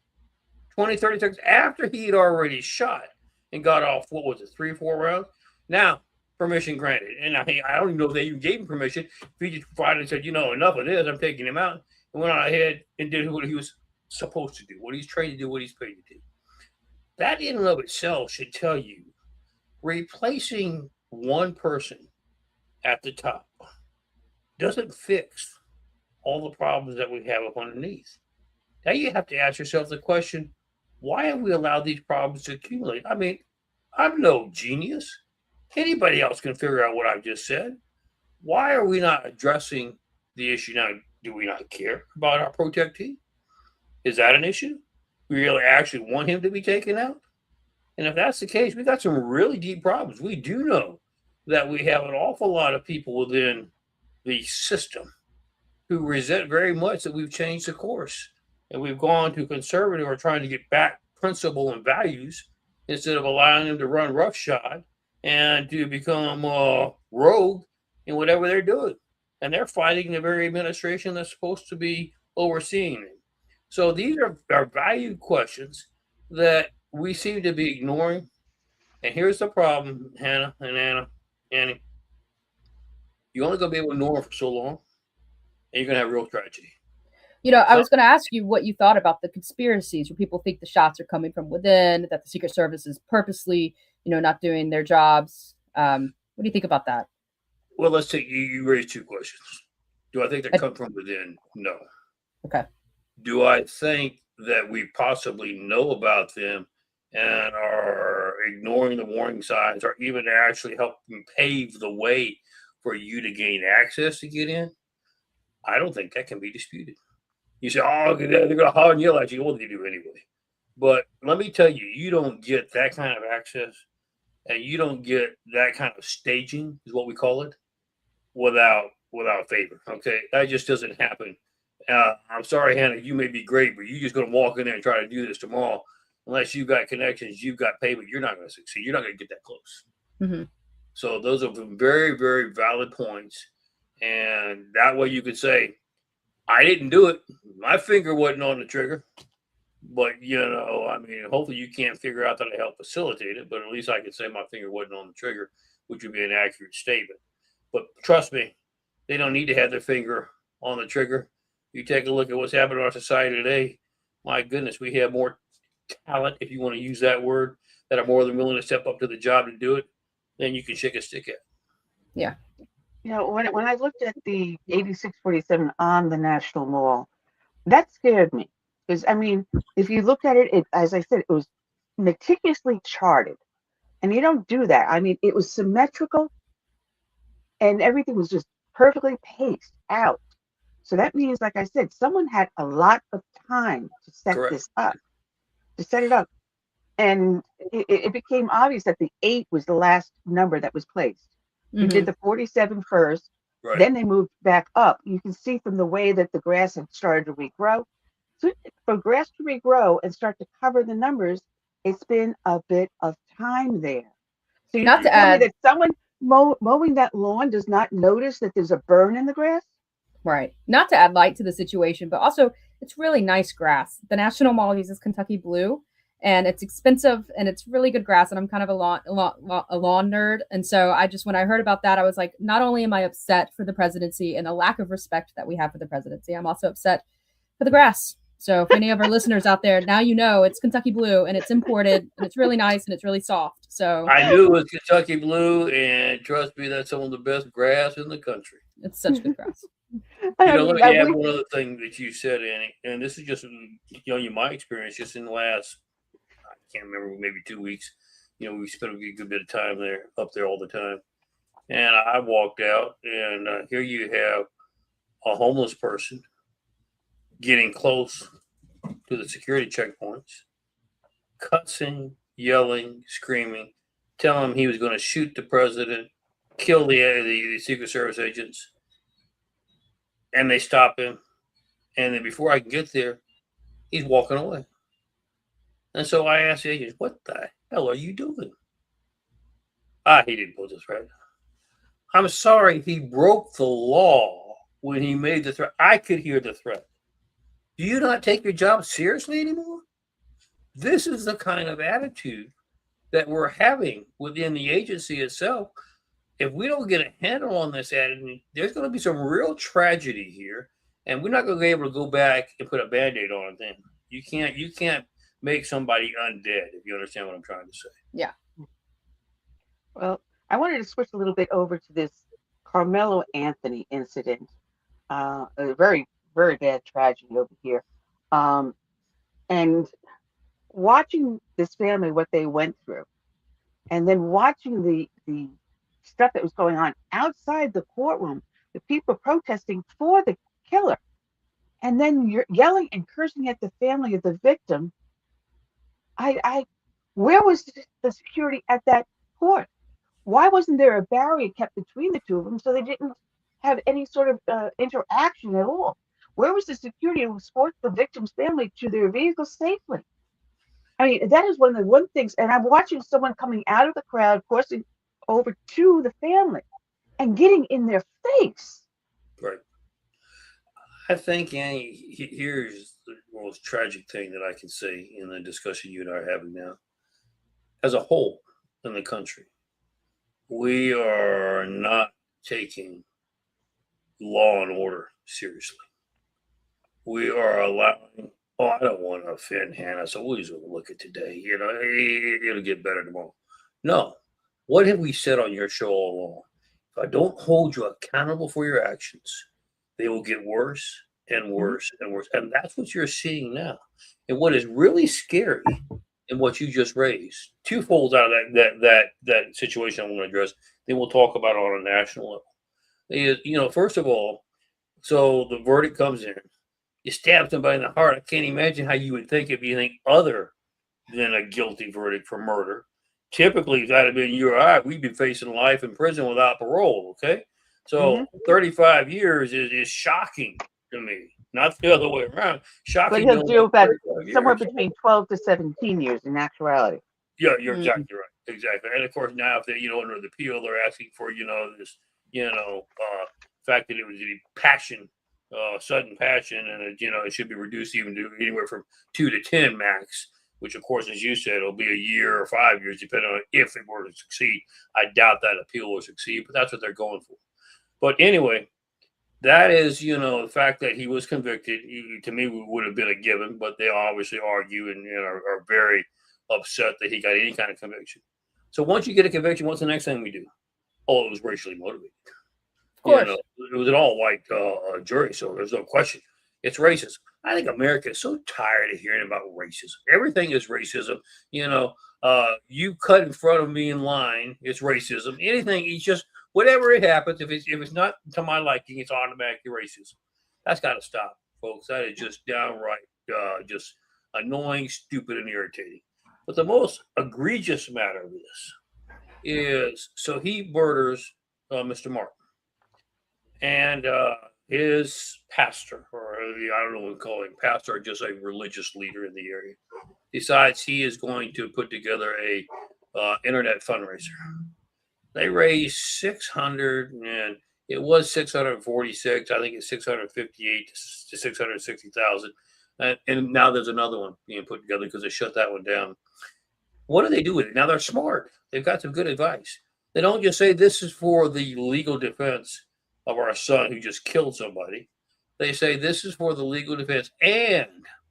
20, 30 seconds after he had already shot and got off, what was it, 3 or 4 rounds? Now, permission granted. And I don't even know if they even gave him permission. If he just provided and said, enough of this, I'm taking him out, and went on ahead and did what he was supposed to do, what he's trained to do, what he's paid to do. That in and of itself should tell you replacing one person at the top doesn't fix all the problems that we have up underneath. Now you have to ask yourself the question, why have we allowed these problems to accumulate? I mean, I'm no genius. Anybody else can figure out what I've just said. Why are we not addressing the issue now? Do we not care about our protectee? Is that an issue? We really actually want him to be taken out? And if that's the case, we got some really deep problems. We do know that we have an awful lot of people within the system who resent very much that we've changed the course and we've gone to conservative or trying to get back principle and values instead of allowing them to run roughshod and to become rogue in whatever they're doing. And they're fighting the very administration that's supposed to be overseeing them. So these are value questions that we seem to be ignoring. And here's the problem, Hannah and Annie. You're only going to be able to ignore them for so long, and you're going to have real tragedy. I was going to ask you what you thought about the conspiracies where people think the shots are coming from within, that the Secret Service is purposely, not doing their jobs. What do you think about that? Well, let's take you raised 2 questions. Do I think they come from within? No. Okay. Do I think that we possibly know about them and are ignoring the warning signs or even actually helping pave the way for you to gain access to get in? I don't think that can be disputed. You say, they're going to holler and yell at you. Well, they do anyway. But let me tell you, you don't get that kind of access and you don't get that kind of staging, is what we call it, without favor. Okay, that just doesn't happen. I'm sorry, Hannah, you may be great, but you're just going to walk in there and try to do this tomorrow. Unless you've got connections, you've got payment, you're not going to succeed. You're not going to get that close. Mm-hmm. So those are very, very valid points. And that way you could say, I didn't do it. My finger wasn't on the trigger. But, hopefully you can't figure out that I helped facilitate it. But at least I could say my finger wasn't on the trigger, which would be an accurate statement. But trust me, they don't need to have their finger on the trigger. You take a look at what's happening in our society today. My goodness, we have more talent, if you want to use that word, that are more than willing to step up to the job to do it, then you can shake a stick at. Yeah. When I looked at the 8647 on the National Mall, that scared me. Because, if you look at it, as I said, it was meticulously charted. And you don't do that. It was symmetrical and everything was just perfectly paced out. So that means, like I said, someone had a lot of time to set it up. And it became obvious that the 8 was the last number that was placed. You did the 47 first, then they moved back up. You can see from the way that the grass had started to regrow. So for grass to regrow and start to cover the numbers, it's been a bit of time there. So you're telling me that someone mowing that lawn does not notice that there's a burn in the grass? Right. Not to add light to the situation, but also it's really nice grass. The National Mall uses Kentucky Blue, and it's expensive and it's really good grass. And I'm kind of a lawn nerd. And so when I heard about that, I was like, not only am I upset for the presidency and the lack of respect that we have for the presidency, I'm also upset for the grass. So if any of our listeners out there, now it's Kentucky Blue and it's imported and it's really nice and it's really soft. So I knew it was Kentucky Blue, and trust me, that's some of the best grass in the country. It's such good grass. Let me add one other thing that you said, Annie, and this is just my experience just in the last, I can't remember, maybe 2 weeks. We spent a good bit of time up there all the time. And I walked out, and here you have a homeless person getting close to the security checkpoints, cussing, yelling, screaming, telling him he was going to shoot the president, kill the Secret Service agents. And they stop him. And then before I can get there, he's walking away. And so I asked the agent, what the hell are you doing? He didn't put this right. I'm sorry, he broke the law when he made the threat. I could hear the threat. Do you not take your job seriously anymore? This is the kind of attitude that we're having within the agency itself. If we don't get a handle on this attitude, there's going to be some real tragedy here, and we're not going to be able to go back and put a Band-Aid on it. Then you can't make somebody undead, if you understand what I'm trying to say. Yeah. Well, I wanted to switch a little bit over to this Carmelo Anthony incident. A very, very bad tragedy over here. And watching this family, what they went through, and then watching the stuff that was going on outside the courtroom, the people protesting for the killer, and then you're yelling and cursing at the family of the victim. Where was the security at that court? Why wasn't there a barrier kept between the two of them so they didn't have any sort of interaction at all? Where was the security to escort the victim's family to their vehicles safely? I mean, that is one of the things. And I'm watching someone coming out of the crowd, crossing over to the family and getting in their face. Right. I think, Annie, here's the most tragic thing that I can say in the discussion you and I are having now. As a whole in the country, we are not taking law and order seriously. We are allowing, I don't want to offend Hannah, so we'll just look at today. It'll get better tomorrow. No. What have we said on your show all along? If I don't hold you accountable for your actions, they will get worse and worse and worse. And that's what you're seeing now. And what is really scary in what you just raised, twofold out of that situation I want to address, then we'll talk about it on a national level. Is, first of all, so the verdict comes in. You stab somebody in the heart. I can't imagine how you would think of anything other than a guilty verdict for murder. Typically, if that had been you or I, we'd be facing life in prison without parole, okay? So 35 years is shocking to me, not the other way around. Shocking. But he'll do about somewhere between 12 to 17 years in actuality. Yeah, you're exactly right. Exactly. And of course, now if they, under the appeal, they're asking for, this, fact that it was a passion, sudden passion, and it should be reduced even to anywhere from 2 to 10 max, which of course, as you said, it'll be a year or 5 years, depending on if it were to succeed. I doubt that appeal will succeed, but that's what they're going for. But anyway, that is, the fact that he was convicted, to me, would have been a given, but they obviously argue and are very upset that he got any kind of conviction. So once you get a conviction, what's the next thing we do? Oh, it was racially motivated. Of course. It was an all-white jury, so there's no question. It's racism. I think America is so tired of hearing about racism. Everything is racism. You cut in front of me in line, it's racism. Anything, it's just whatever it happens. If it's not to my liking, it's automatically racism. That's got to stop, folks. That is just downright just annoying, stupid, and irritating. But the most egregious matter of this is, so he murders Mr. Martin, and his pastor, or I don't know what to call him, pastor, or just a religious leader in the area, decides he is going to put together a internet fundraiser. They raised 600, and it was 646. I think it's 658 to 660,000, and now there's another one being put together because they shut that one down. What do they do with it? Now they're smart. They've got some good advice. They don't just say this is for the legal defense of our son who just killed somebody. They say this is for the legal defense and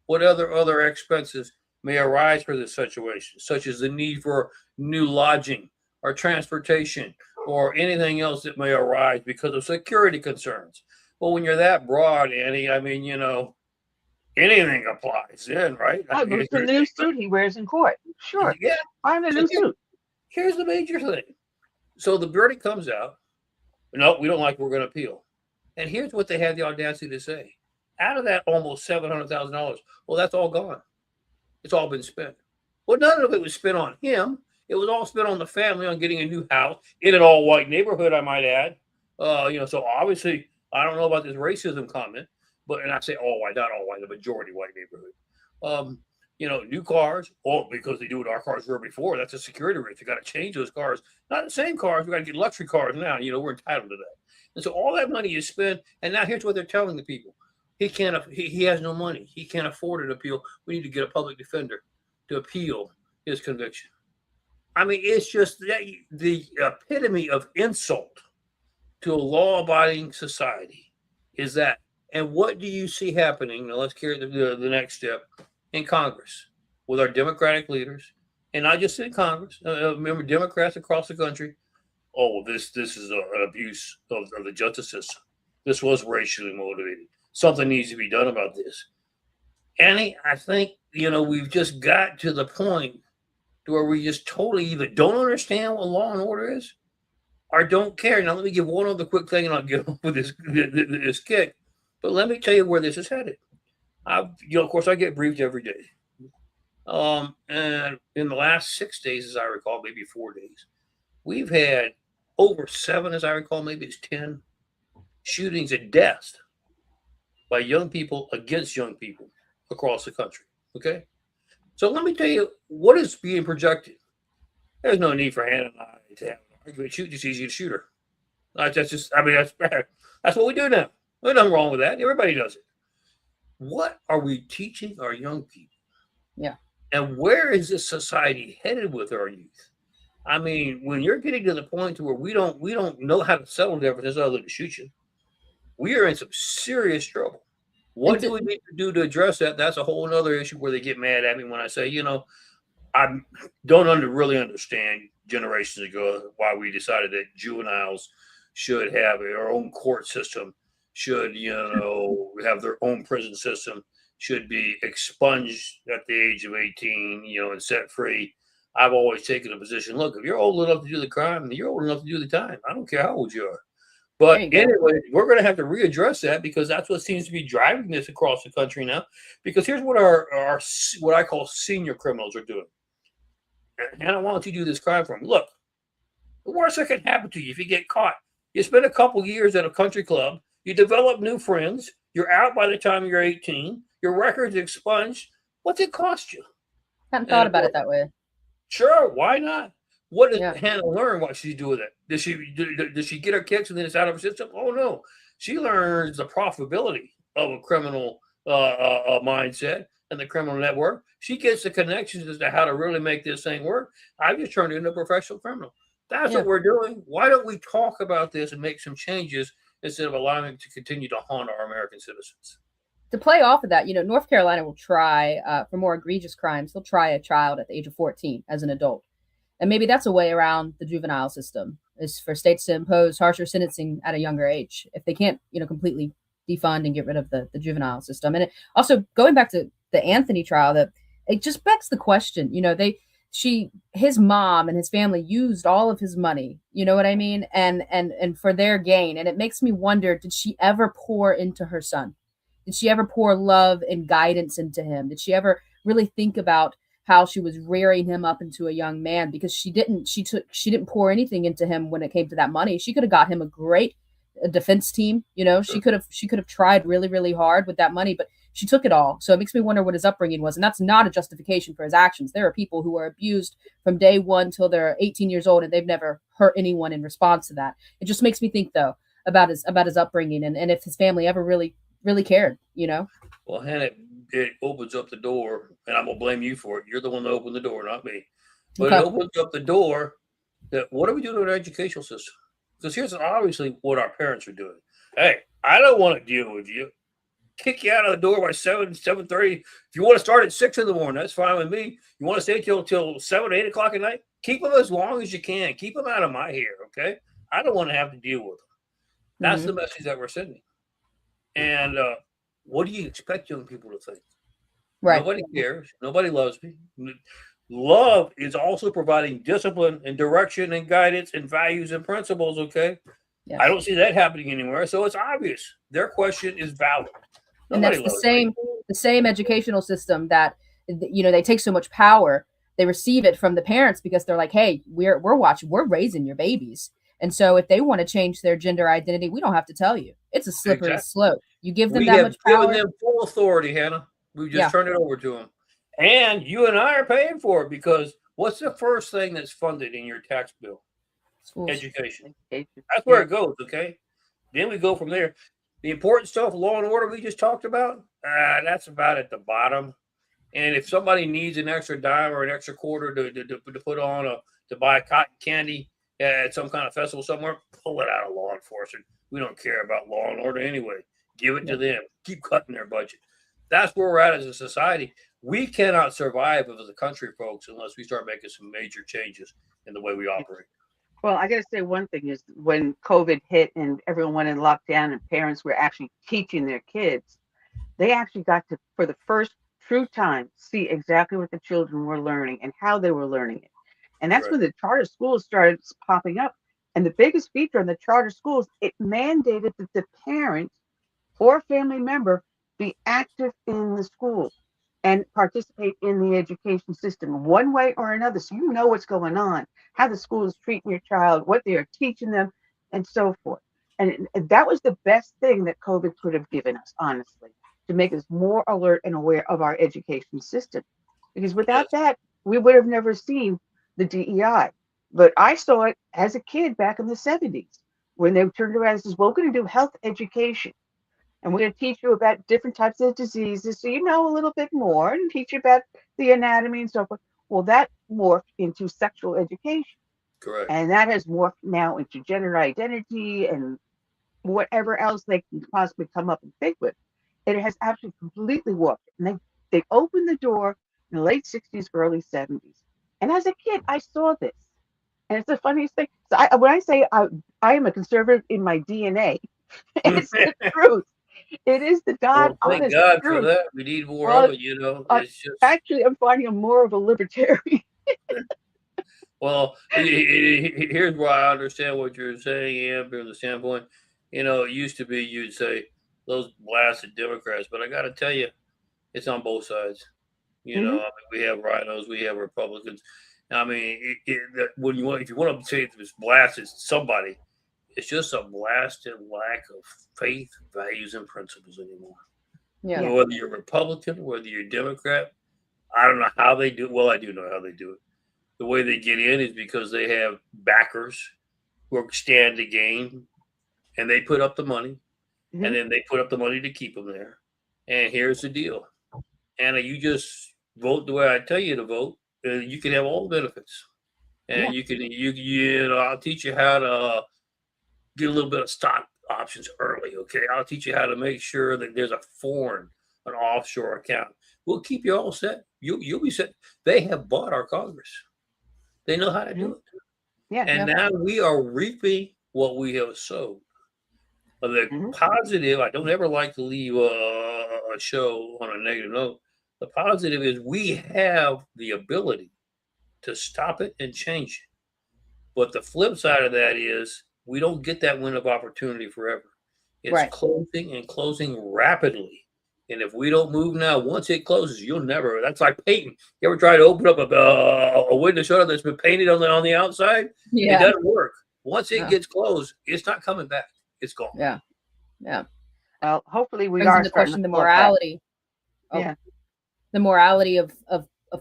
what other expenses may arise for this situation, such as the need for new lodging or transportation or anything else that may arise because of security concerns. Well, when you're that broad, Annie, I mean, anything applies then, right? It's the new suit he wears in court. Sure. Yeah. I'm a new suit. Here's the major thing. So the verdict comes out. No, we don't like it. We're going to appeal. And here's what they had the audacity to say. Out of that almost $700,000, well, that's all gone. It's all been spent. Well, none of it was spent on him. It was all spent on the family, on getting a new house in an all-white neighborhood, I might add. So obviously, I don't know about this racism comment, and I say all-white, not all-white, the majority white neighborhood. New cars, because they do what our cars were before. That's a security risk. You got to change those cars. Not the same cars. We got to get luxury cars now. We're entitled to that. And so all that money is spent. And now here's what they're telling the people. He has no money. He can't afford an appeal. We need to get a public defender to appeal his conviction. I mean, it's just the epitome of insult to a law-abiding society is that. And what do you see happening? Now let's carry the next step in Congress with our Democratic leaders, and not just in Congress. Remember, Democrats across the country. Oh, this is an abuse of the justice system. This was racially motivated. Something needs to be done about this. Annie, I think we've just got to the point to where we just totally either don't understand what law and order is, or don't care. Now let me give one other quick thing, and I'll get off with this kick. But let me tell you where this is headed. Of course, I get briefed every day. And in the last 6 days, as I recall, maybe 4 days, we've had over 7, as I recall, maybe it's 10 shootings and deaths by young people against young people across the country. Okay? So let me tell you what is being projected. There's no need for Hannah and I to have an argument. Shoot, it's easy to shoot her. That's what we do now. There's nothing wrong with that. Everybody does it. What are we teaching our young people? Yeah. And where is this society headed with our youth? I mean, when you're getting to the point to where we don't know how to settle differences other than to shoot you, we are in some serious trouble. What do we need to do to address that? That's a whole other issue where they get mad at me when I say, I don't really understand generations ago why we decided that juveniles should have their own court system, should, have their own prison system, should be expunged at the age of 18, and set free. I've always taken a position, look, if you're old enough to do the crime, then you're old enough to do the time. I don't care how old you are. But anyway, we're going to have to readdress that because that's what seems to be driving this across the country now. Because here's what our what I call senior criminals are doing. And why don't you do this crime for them? Look, the worst that can happen to you if you get caught, you spend a couple years at a country club, you develop new friends, you're out by the time you're 18, your record's expunged. What's it cost you? Haven't thought about it that way. Sure, why not? What does Hannah learn what she do with it? Does she get her kicks and then it's out of her system? Oh, no. She learns the profitability of a criminal mindset and the criminal network. She gets the connections as to how to really make this thing work. I've just turned into a professional criminal. That's what we're doing. Why don't we talk about this and make some changes instead of allowing it to continue to haunt our American citizens? To play off of that, North Carolina will try for more egregious crimes. They'll try a child at the age of 14 as an adult. And maybe that's a way around the juvenile system, is for states to impose harsher sentencing at a younger age if they can't, completely defund and get rid of the juvenile system. And also going back to the Anthony trial, that it just begs the question, his mom and his family used all of his money, you know what I mean? And for their gain. And it makes me wonder, did she ever pour into her son? Did she ever pour love and guidance into him? Did she ever really think about how she was rearing him up into a young man? Because she didn't pour anything into him when it came to that money. She could have got him a great defense team. She could have tried really, really hard with that money, but she took it all. So it makes me wonder what his upbringing was. And that's not a justification for his actions. There are people who are abused from day one till they're 18 years old and they've never hurt anyone in response to that. It just makes me think though about his upbringing and if his family ever really cared, Well, Hannah, it opens up the door, and I'm gonna blame you for it. You're the one that opened the door, not me. But It opens up the door that what are we doing with our educational system? Because here's obviously what our parents are doing. Hey, I don't want to deal with you. Kick you out of the door by 7:30. If you want to start at 6 in the morning, that's fine with me. You want to stay till 7, 8 o'clock at night? Keep them as long as you can. Keep them out of my hair, okay? I don't want to have to deal with them. That's the message that we're sending. And what do you expect young people to think? Right. Nobody cares. Nobody loves me. Love is also providing discipline and direction and guidance and values and principles, okay? Yes. I don't see that happening anywhere. So it's obvious. Their question is valid. And that's the same educational system that, they take so much power. They receive it from the parents because they're like, hey, we're raising your babies. And so if they want to change their gender identity, we don't have to tell you. It's a slippery slope. You give them that much power. We have given them full authority, Hannah. We just turned it over to them. And you and I are paying for it because what's the first thing that's funded in your tax bill? Schools. Education. That's where it goes, okay? Then we go from there. The important stuff, law and order we just talked about, that's about at the bottom. And if somebody needs an extra dime or an extra quarter to put on to buy cotton candy at some kind of festival somewhere, pull it out of law enforcement. We don't care about law and order anyway. Give it to them. Keep cutting their budget. That's where we're at as a society. We cannot survive as a country, folks, unless we start making some major changes in the way we operate. Well, I got to say one thing is when COVID hit and everyone went in lockdown and parents were actually teaching their kids, they actually got to, for the first true time, see exactly what the children were learning and how they were learning it. And that's when the charter schools started popping up. And the biggest feature in the charter schools, it mandated that the parent or family member be active in the school and participate in the education system one way or another. So you know what's going on, how the school is treating your child, what they are teaching them, and so forth. And that was the best thing that COVID could have given us, honestly, to make us more alert and aware of our education system. Because without that, we would have never seen the DEI. But I saw it as a kid back in the 70s when they turned around and says, well, we're going to do health education. And we're going to teach you about different types of diseases so you know a little bit more and teach you about the anatomy and so forth. Well, that morphed into sexual education. Correct. And that has morphed now into gender identity and whatever else they can possibly come up and think with. It has actually completely warped. And they opened the door in the late 60s, early 70s. And as a kid, I saw this. And it's the funniest thing. So when I say I am a conservative in my DNA, it's the truth. It is the Thank honest God truth. for that. We need more of it, you know. It's just Actually, I'm finding I'm more of a libertarian. well, here's why I understand what you're saying, Am, from the standpoint. You know, it used to be you'd say those blasted Democrats, but I got to tell you, it's on both sides. You know, I mean, we have rhinos, we have Republicans. I mean, if you want to say it's blasted somebody, it's just a blasted lack of faith, values, and principles anymore. Yeah. So whether you're Republican, whether you're Democrat, I don't know how they do it. Well, I do know how they do it. The way they get in is because they have backers who stand to gain, and they put up the money, and then they put up the money to keep them there. And here's the deal, Anna, you just vote the way I tell you to vote, and you can have all the benefits. And you know, I'll teach you how to get a little bit of stock options early. Okay, I'll teach you how to make sure that there's an offshore account. We'll keep you all set. You'll be set. They have bought our Congress. They know how to do it. Yeah. And now we are reaping what we have sowed. The positive, I don't ever like to leave a show on a negative note. The positive is we have the ability to stop it and change it. But the flip side of that is we don't get that window of opportunity forever. It's closing and closing rapidly. And if we don't move now, once it closes, you'll never. That's like painting. You ever try to open up a window shutter that's been painted on the outside? Yeah. It doesn't work. Once it gets closed, it's not coming back. It's gone. Yeah. Yeah. Well, hopefully we Brings are into question the to pull back. morality. Yeah. The morality of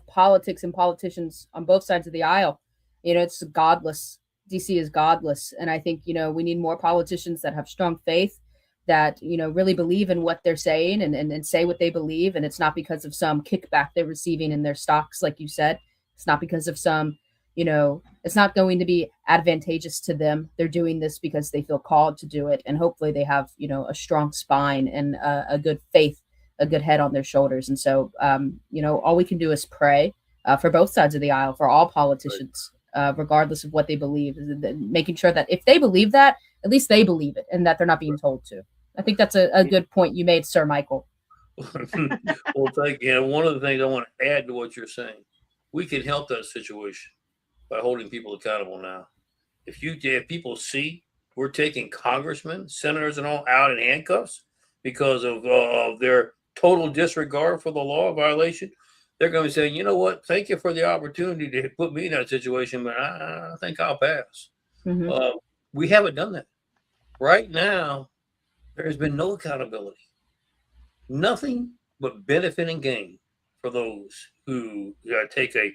politics and politicians on both sides of the aisle. You know, it's godless. DC is godless. And I think, you know, we need more politicians that have strong faith, that, you know, really believe in what they're saying and say what they believe. And it's not because of some kickback they're receiving in their stocks, like you said. It's not because of some, you know, it's not going to be advantageous to them. They're doing this because they feel called to do it. And hopefully they have, you know, a strong spine and a good faith, a good head on their shoulders. And so, you know, all we can do is pray for both sides of the aisle, for all politicians, regardless of what they believe, making sure that if they believe that, at least they believe it and that they're not being told to. I think that's a good point you made, Sir Michael. Well, thank you. And one of the things I want to add to what you're saying, we can help that situation by holding people accountable now. If people see we're taking congressmen, senators, and all out in handcuffs because of their total disregard for the law violation, they're going to be saying, you know what, thank you for the opportunity to put me in that situation, but I think I'll pass. We haven't done that. Right now, there's been no accountability. Nothing but benefit and gain for those who take a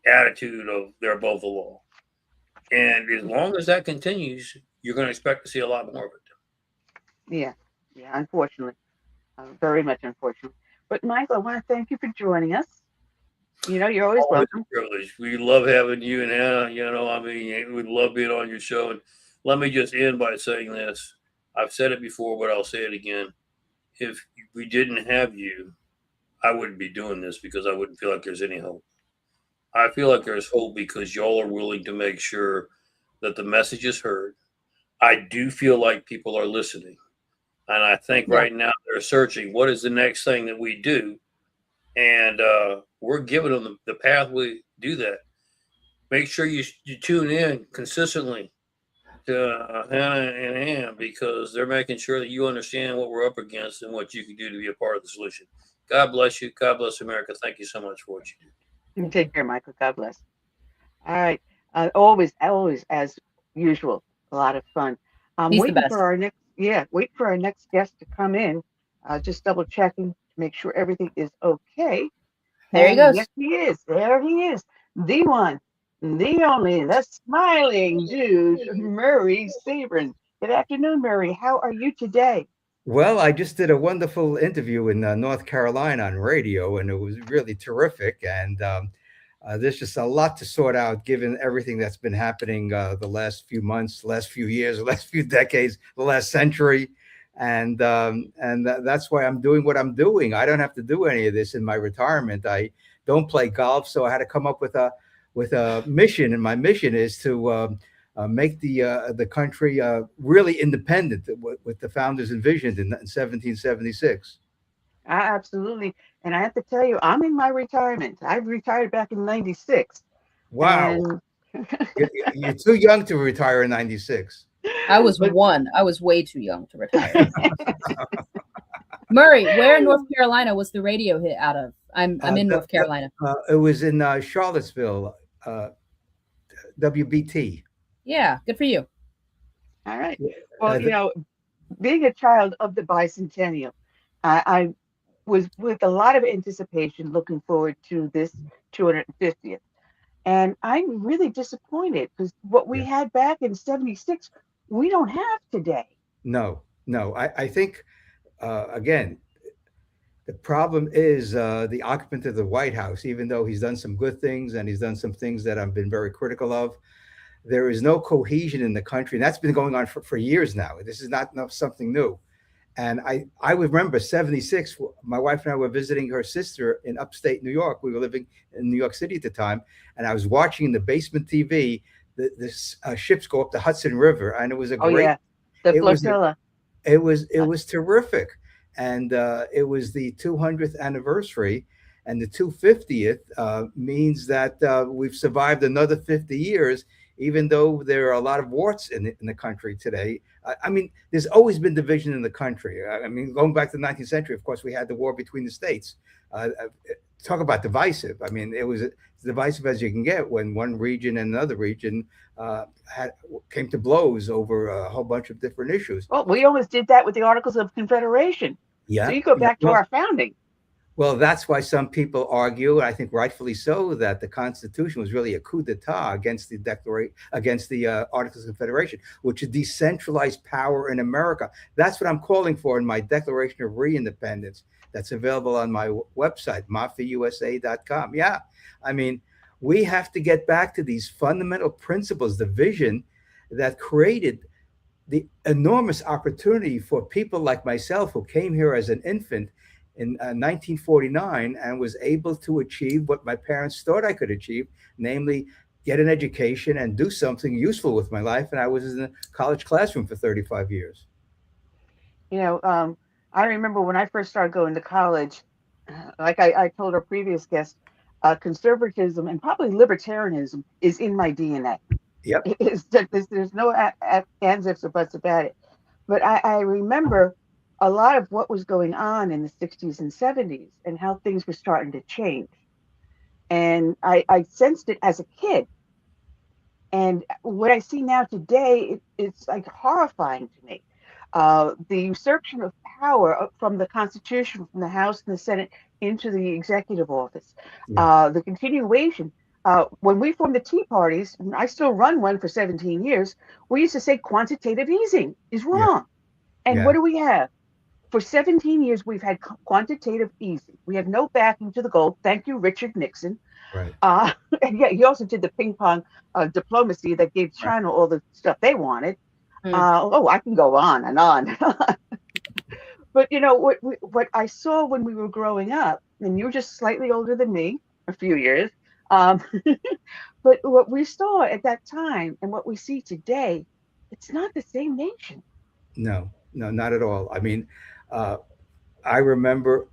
attitude of they're above the law. And as long as that continues, you're going to expect to see a lot more of it. Yeah, yeah, unfortunately, very much unfortunately. But Michael, I want to thank you for joining us. You know, you're always Always welcome. a privilege. We love having you and Hannah. You know, I mean, we love being on your show. And let me just end by saying this. I've said it before, but I'll say it again. If we didn't have you, I wouldn't be doing this because I wouldn't feel like there's any hope. I feel like there's hope because y'all are willing to make sure that the message is heard. I do feel like people are listening. And I think Yeah. right now they're searching what is the next thing that we do. And we're giving them the pathway to do that. Make sure you tune in consistently to Hannah and Ann because they're making sure that you understand what we're up against and what you can do to be a part of the solution. God bless you. God bless America. Thank you so much for what you do. And take care, Michael. God bless. All right. Always, as usual, a lot of fun. I'm He's the waiting best. for our next, wait for our next guest to come in. Just double checking to make sure everything is okay. There he And goes. yes, he is. There he is. The one, the only, the smiling dude, Murray Sabrin. Good afternoon, Murray. How are you today? Well, I just did a wonderful interview in North Carolina on radio, and it was really terrific. And there's just a lot to sort out, given everything that's been happening the last few months, the last few years, the last few decades, the last century, and that's why I'm doing what I'm doing. I don't have to do any of this in my retirement. I don't play golf, so I had to come up with a mission, and my mission is to make the country really independent, what the founders envisioned in 1776. Absolutely. And I have to tell you, I'm in my retirement. I retired back in 96. Wow, And you're too young to retire in 96. I was one. I was way too young to retire. Murray, where in North Carolina was the radio hit out of? I'm in North Carolina. It was in Charlottesville, WBT. Yeah, good for you. all right. Well, you know, being a child of the bicentennial, I was with a lot of anticipation looking forward to this 250th. And I'm really disappointed because what we had back in 76, we don't have today. No. I think, again, the problem is the occupant of the White House, even though he's done some good things and he's done some things that I've been very critical of. There is no cohesion in the country. And that's been going on for years now. This is not something new. And I remember 76, my wife and I were visiting her sister in upstate New York. We were living in New York City at the time. And I was watching in the basement TV, the ships go up the Hudson River. And it was a great, the flotilla. It was terrific. And it was the 200th anniversary. And the 250th means that we've survived another 50 years, even though there are a lot of warts in the country today. I mean, there's always been division in the country. I mean, going back to the 19th century, of course, we had the war between the states. Talk about divisive. I mean, it was as divisive as you can get when one region and another region came to blows over a whole bunch of different issues. Well, we almost did that with the Articles of Confederation. Yeah. So you go back to our founding. Well, that's why some people argue, I think rightfully so, that the Constitution was really a coup d'état against the Articles of Confederation, which is decentralized power in America. That's what I'm calling for in my Declaration of Re-Independence. That's available on my website, mafiausa.com. Yeah, I mean, we have to get back to these fundamental principles, the vision that created the enormous opportunity for people like myself who came here as an infant in 1949 and was able to achieve what my parents thought I could achieve, namely get an education and do something useful with my life. And I was in a college classroom for 35 years. You know, I remember when I first started going to college, like I told our previous guest, conservatism and probably libertarianism is in my DNA. Yep. There's no ands, ifs, or buts about it. But I remember a lot of what was going on in the 60s and 70s and how things were starting to change. And I sensed it as a kid. And what I see now today, it's like horrifying to me. The usurpation of power from the Constitution, from the House and the Senate into the executive office, the continuation. When we formed the Tea Parties, and I still run one for 17 years, we used to say quantitative easing is wrong. And Yeah. what do we have? For 17 years, we've had quantitative easing. We have no backing to the gold. Thank you, Richard Nixon. Right. And yeah, he also did the ping pong diplomacy that gave China all the stuff they wanted. I can go on and on. But you know what I saw when we were growing up, and you're just slightly older than me, a few years. But what we saw at that time and what we see today, it's not the same nation. No, not at all. I mean, I remember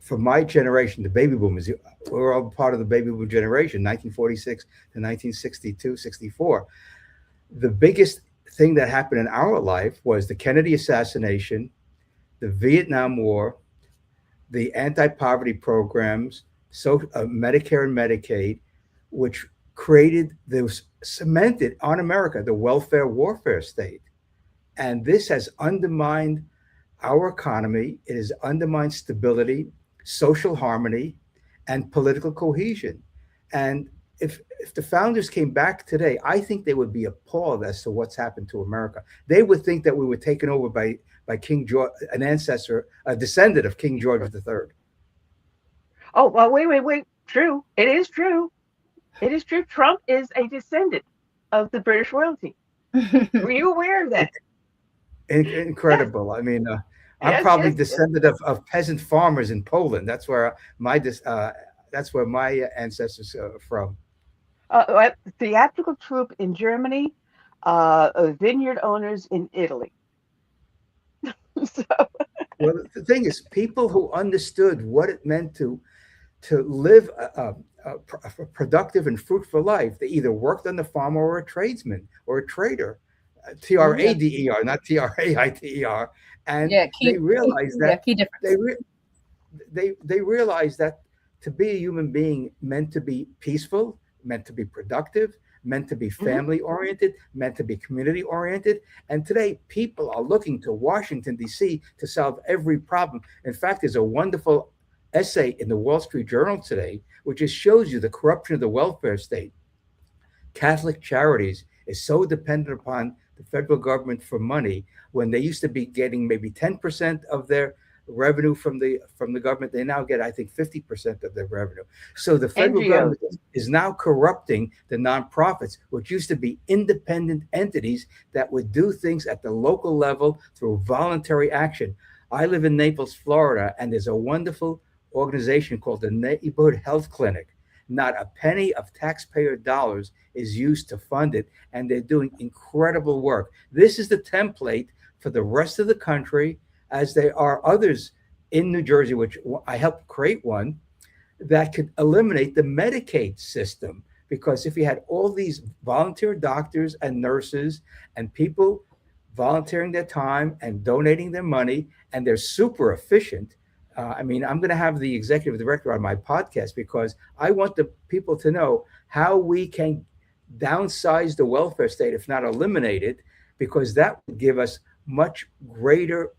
for my generation, the baby boomers, we were all part of the baby boom generation, 1946 to 1962, 64. The biggest thing that happened in our life was the Kennedy assassination, the Vietnam War, the anti-poverty programs, Medicare and Medicaid, which cemented on America the welfare warfare state. And this has undermined our economy. It has undermined stability, social harmony, and political cohesion. And if the founders came back today, I think they would be appalled as to what's happened to America. They would think that we were taken over by King George, an ancestor, a descendant of King George III. Oh, well, wait. True. It is true. It is true. Trump is a descendant of the British royalty. Were you aware of that? Incredible. Yes. I mean, I'm probably descendant of peasant farmers in Poland. That's where my ancestors are from. Theatrical troupe in Germany, vineyard owners in Italy. Well, the thing is, people who understood what it meant to live a productive and fruitful life, they either worked on the farm or were a tradesman or a trader, Trader, not Traiter, and they realized that they realized that to be a human being meant to be peaceful, meant to be productive, meant to be family oriented, meant to be community oriented. And today people are looking to Washington, D.C. to solve every problem. In fact, there's a wonderful essay in the Wall Street Journal today, which just shows you the corruption of the welfare state. Catholic Charities is so dependent upon the federal government for money. When they used to be getting maybe 10% of their revenue from the government, they now get, I think, 50% of their revenue. So the federal government is now corrupting the nonprofits, which used to be independent entities that would do things at the local level through voluntary action. I live in Naples, Florida, and there's a wonderful organization called the Neighborhood Health Clinic. Not a penny of taxpayer dollars is used to fund it, and they're doing incredible work. This is the template for the rest of the country, as there are others in New Jersey, which I helped create one, that could eliminate the Medicaid system. Because if you had all these volunteer doctors and nurses and people volunteering their time and donating their money, and they're super efficient. I mean, I'm going to have the executive director on my podcast because I want the people to know how we can downsize the welfare state, if not eliminate it, because that would give us much greater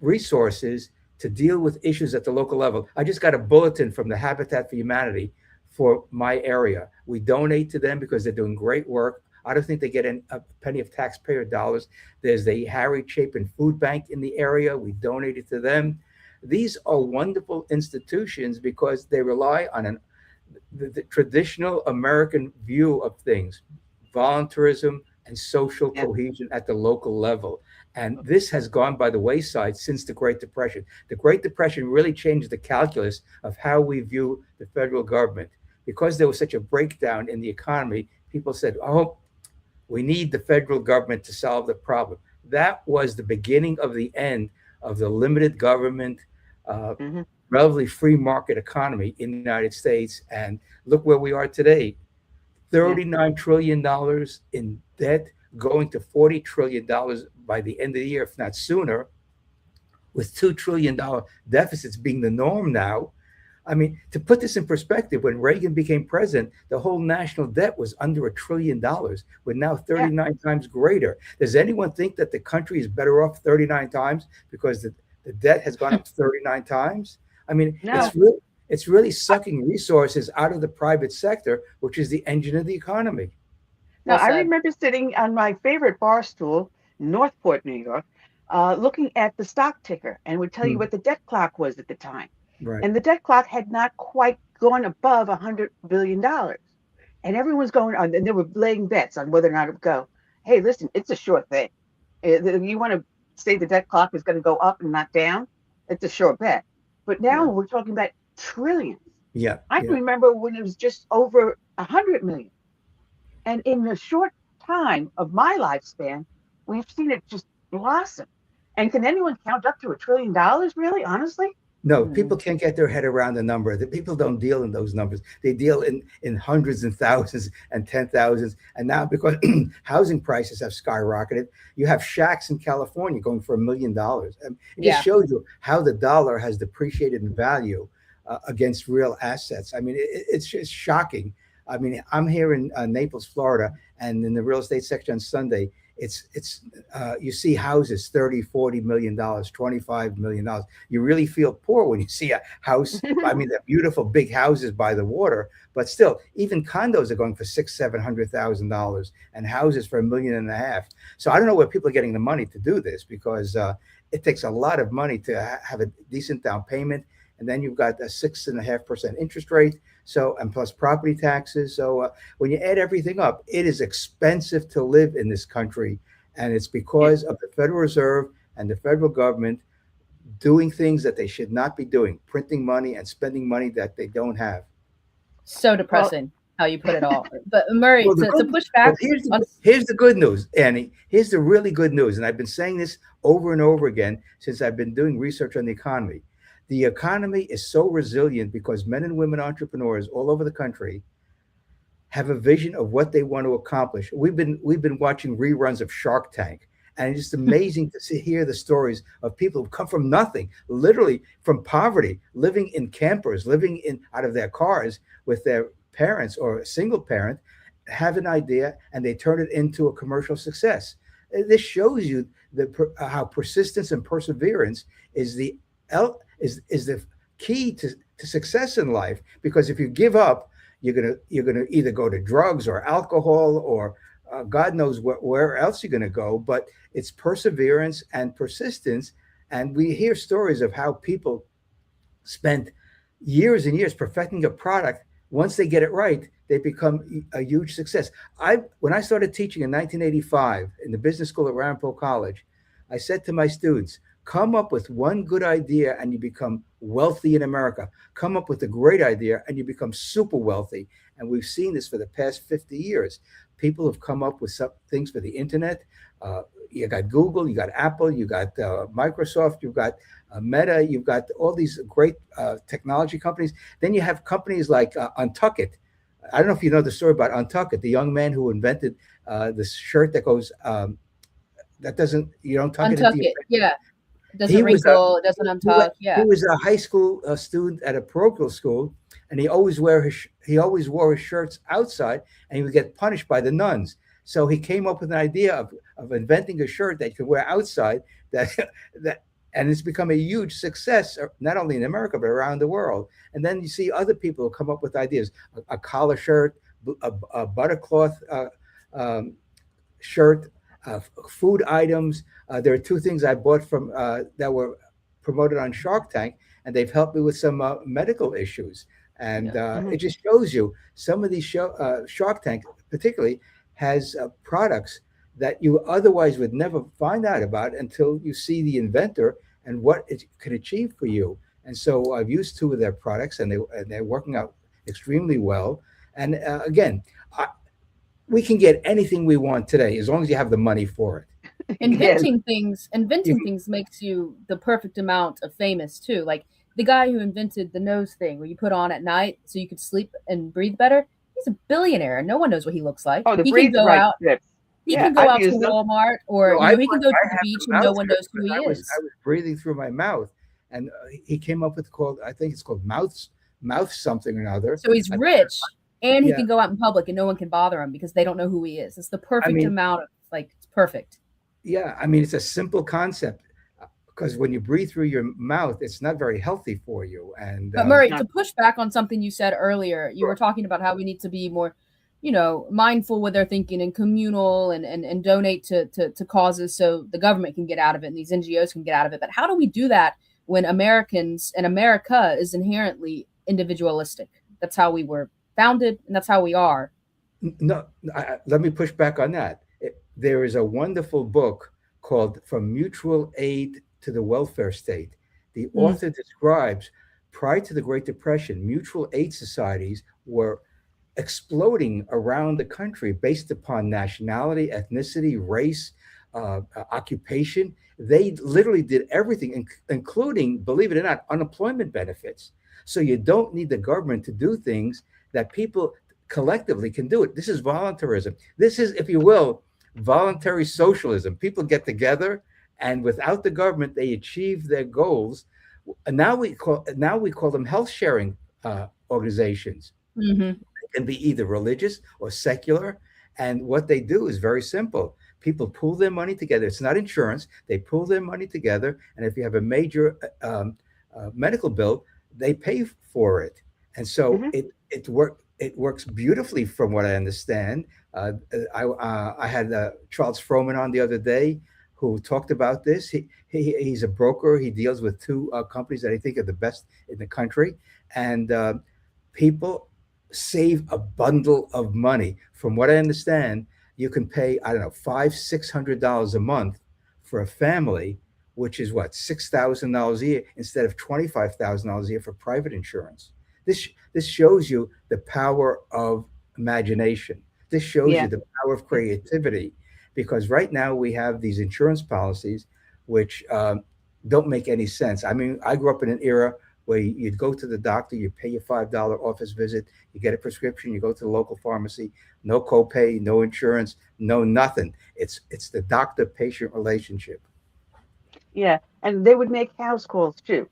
resources to deal with issues at the local level. I just got a bulletin from the Habitat for Humanity for my area. We donate to them because they're doing great work. I don't think they get a penny of taxpayer dollars. There's the Harry Chapin Food Bank in the area. We donated to them. These are wonderful institutions because they rely on the traditional American view of things, volunteerism and social cohesion at the local level. And this has gone by the wayside since the Great Depression. The Great Depression really changed the calculus of how we view the federal government. Because there was such a breakdown in the economy, people said, oh, we need the federal government to solve the problem. That was the beginning of the end of the limited government, relatively free market economy in the United States. And look where we are today. $39 trillion in debt, going to $40 trillion by the end of the year, if not sooner, with $2 trillion deficits being the norm now. I mean, to put this in perspective, when Reagan became president, the whole national debt was under $1 trillion. We're now 39 times greater. Does anyone think that the country is better off 39 times because the debt has gone up 39 times? I mean, it's really sucking resources out of the private sector, which is the engine of the economy. Now, I remember sitting on my favorite bar stool Northport, New York, looking at the stock ticker and would tell you what the debt clock was at the time. Right. And the debt clock had not quite gone above $100 billion. And everyone's going on, and they were laying bets on whether or not it would go. Hey, listen, it's a sure thing. If you want to say the debt clock is going to go up and not down, it's a sure bet. But now we're talking about trillions. Yeah. I can remember when it was just over 100 million. And in a short time of my lifespan, we've seen it just blossom. And can anyone count up to $1 trillion, really, honestly? No, people can't get their head around the number. The people don't deal in those numbers. They deal in hundreds and thousands and 10,000s. And now because housing prices have skyrocketed, you have shacks in California going for $1 million. And it just shows you how the dollar has depreciated in value against real assets. I mean, it's just shocking. I mean, I'm here in Naples, Florida, and in the real estate section on Sunday, you see houses $30-40 million, $25 million. You really feel poor when you see a house. I mean, they're beautiful big houses by the water, but still, even condos are going for $600,000-700,000, and houses for $1.5 million. So I don't know where people are getting the money to do this, because it takes a lot of money to have a decent down payment, and then you've got a 6.5% interest rate. So, and plus property taxes. So when you add everything up, it is expensive to live in this country. And it's because of the Federal Reserve and the federal government doing things that they should not be doing, printing money and spending money that they don't have. So depressing how you put it all. But Murray, to push back. Here's the good news, Annie. Here's the really good news. And I've been saying this over and over again since I've been doing research on the economy. The economy is so resilient because men and women entrepreneurs all over the country have a vision of what they want to accomplish. We've been watching reruns of Shark Tank, and it's just amazing to hear the stories of people who come from nothing, literally from poverty, living in campers, living out of their cars with their parents or a single parent, have an idea and they turn it into a commercial success. This shows you how persistence and perseverance is the key to success in life. Because if you give up, you're gonna either go to drugs or alcohol or God knows where else you're gonna go. But it's perseverance and persistence. And we hear stories of how people spent years and years perfecting a product. Once they get it right, they become a huge success. When I started teaching in 1985 in the business school at Ramapo College, I said to my students, come up with one good idea and you become wealthy in America. Come up with a great idea and you become super wealthy. And we've seen this for the past 50 years. People have come up with some things for the internet. You got Google, you got Apple, you got Microsoft, you've got Meta, you've got all these great technology companies. Then you have companies like Untuckit. I don't know if you know the story about Untuckit, the young man who invented this shirt that goes, that doesn't, you don't tuck Untuck it. Yeah. It doesn't wrinkle, it doesn't untuck. He was a high school student at a parochial school, and he always wore his shirts outside, and he would get punished by the nuns. So he came up with an idea of inventing a shirt that you could wear outside, and it's become a huge success, not only in America, but around the world. And then you see other people who come up with ideas, a collar shirt, a buttercloth shirt, food items. There are two things I bought from that were promoted on Shark Tank, and they've helped me with some medical issues. And it just shows you some of these Shark Tank particularly has products that you otherwise would never find out about until you see the inventor and what it can achieve for you. And so I've used two of their products, and they're working out extremely well. And again, we can get anything we want today as long as you have the money for it. Inventing things makes you the perfect amount of famous too. Like the guy who invented the nose thing where you put on at night so you could sleep and breathe better. He's a billionaire, and no one knows what he looks like. Oh, he can go out. He can go out to them. Walmart, or he can go to the beach and no one knows who he is. I was breathing through my mouth, and he came up with I think it's called mouth something or another. So he's rich, and he can go out in public, and no one can bother him because they don't know who he is. It's the perfect amount of it's perfect. Yeah, I mean, it's a simple concept because when you breathe through your mouth, it's not very healthy for you. And but Murray, to push back on something you said earlier, you were talking about how we need to be more mindful with their thinking and communal and donate to causes so the government can get out of it and these NGOs can get out of it. But how do we do that when Americans and America is inherently individualistic? That's how we were founded, and that's how we are. No, let me push back on that. There is a wonderful book called From Mutual Aid to the Welfare State. The author describes, prior to the Great Depression, mutual aid societies were exploding around the country based upon nationality, ethnicity, race, occupation. They literally did everything, including, believe it or not, unemployment benefits. So you don't need the government to do things that people collectively can do it. This is voluntarism. This is, if you will, voluntary socialism. People get together, and without the government, they achieve their goals. And now we call them health sharing organizations. Mm-hmm. They can be either religious or secular. And what they do is very simple. People pool their money together. It's not insurance. They pool their money together. And if you have a major medical bill, they pay for it. And so it works beautifully, from what I understand. I had Charles Frohman on the other day, who talked about this. He's a broker. He deals with two companies that I think are the best in the country, and people save a bundle of money. From what I understand, you can pay, I don't know, $500-600 a month for a family, which is what, $6,000 a year instead of $25,000 a year for private insurance. This shows you the power of imagination. This shows you the power of creativity, because right now we have these insurance policies which don't make any sense. I mean, I grew up in an era where you'd go to the doctor, you pay your $5 office visit, you get a prescription, you go to the local pharmacy, no copay, no insurance, no nothing. It's the doctor-patient relationship. Yeah, and they would make house calls too.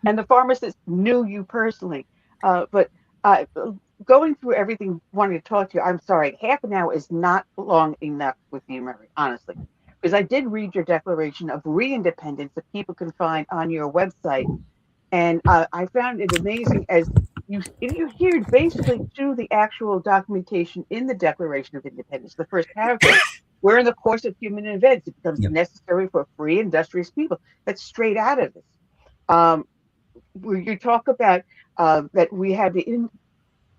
And the pharmacist knew you personally. But going through everything, wanting to talk to you, I'm sorry, half an hour is not long enough with you, Mary, honestly. Because I did read your Declaration of Re-Independence that people can find on your website. And I found it amazing as you hear basically to the actual documentation in the Declaration of Independence, the first paragraph, where in the course of human events, it becomes necessary for free, industrious people. That's straight out of this. Where you talk about that we have the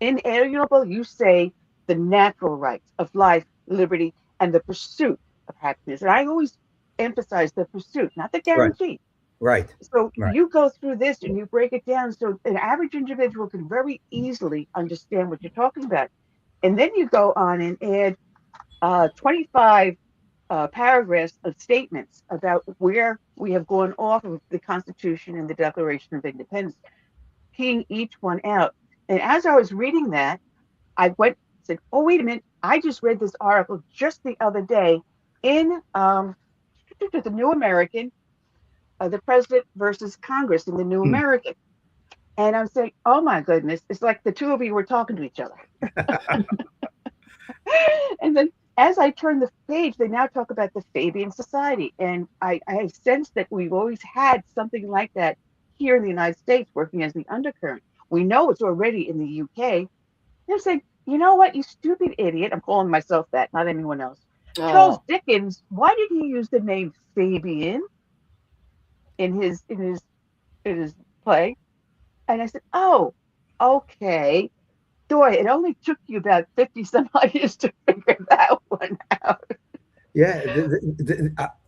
inalienable, you say, the natural rights of life, liberty, and the pursuit of happiness. And I always emphasize the pursuit, not the guarantee. Right. So you go through this and you break it down so an average individual can very easily understand what you're talking about. And then you go on and add 25 paragraphs of statements about where we have gone off of the Constitution and the Declaration of Independence, keying each one out. And as I was reading that, I said, oh, wait a minute. I just read this article just the other day in the New American, the President versus Congress in the New American. And I'm saying, oh my goodness, it's like the two of you were talking to each other. And then as I turn the page, they now talk about the Fabian Society. And I sense that we've always had something like that here in the United States, working as the undercurrent. We know it's already in the UK. And I'm saying, you know what, you stupid idiot. I'm calling myself that, not anyone else. Oh. Charles Dickens, why did he use the name Fabian in his play? And I said, oh, okay. Boy, it only took you about 50 some odd years to figure that one out. Yeah,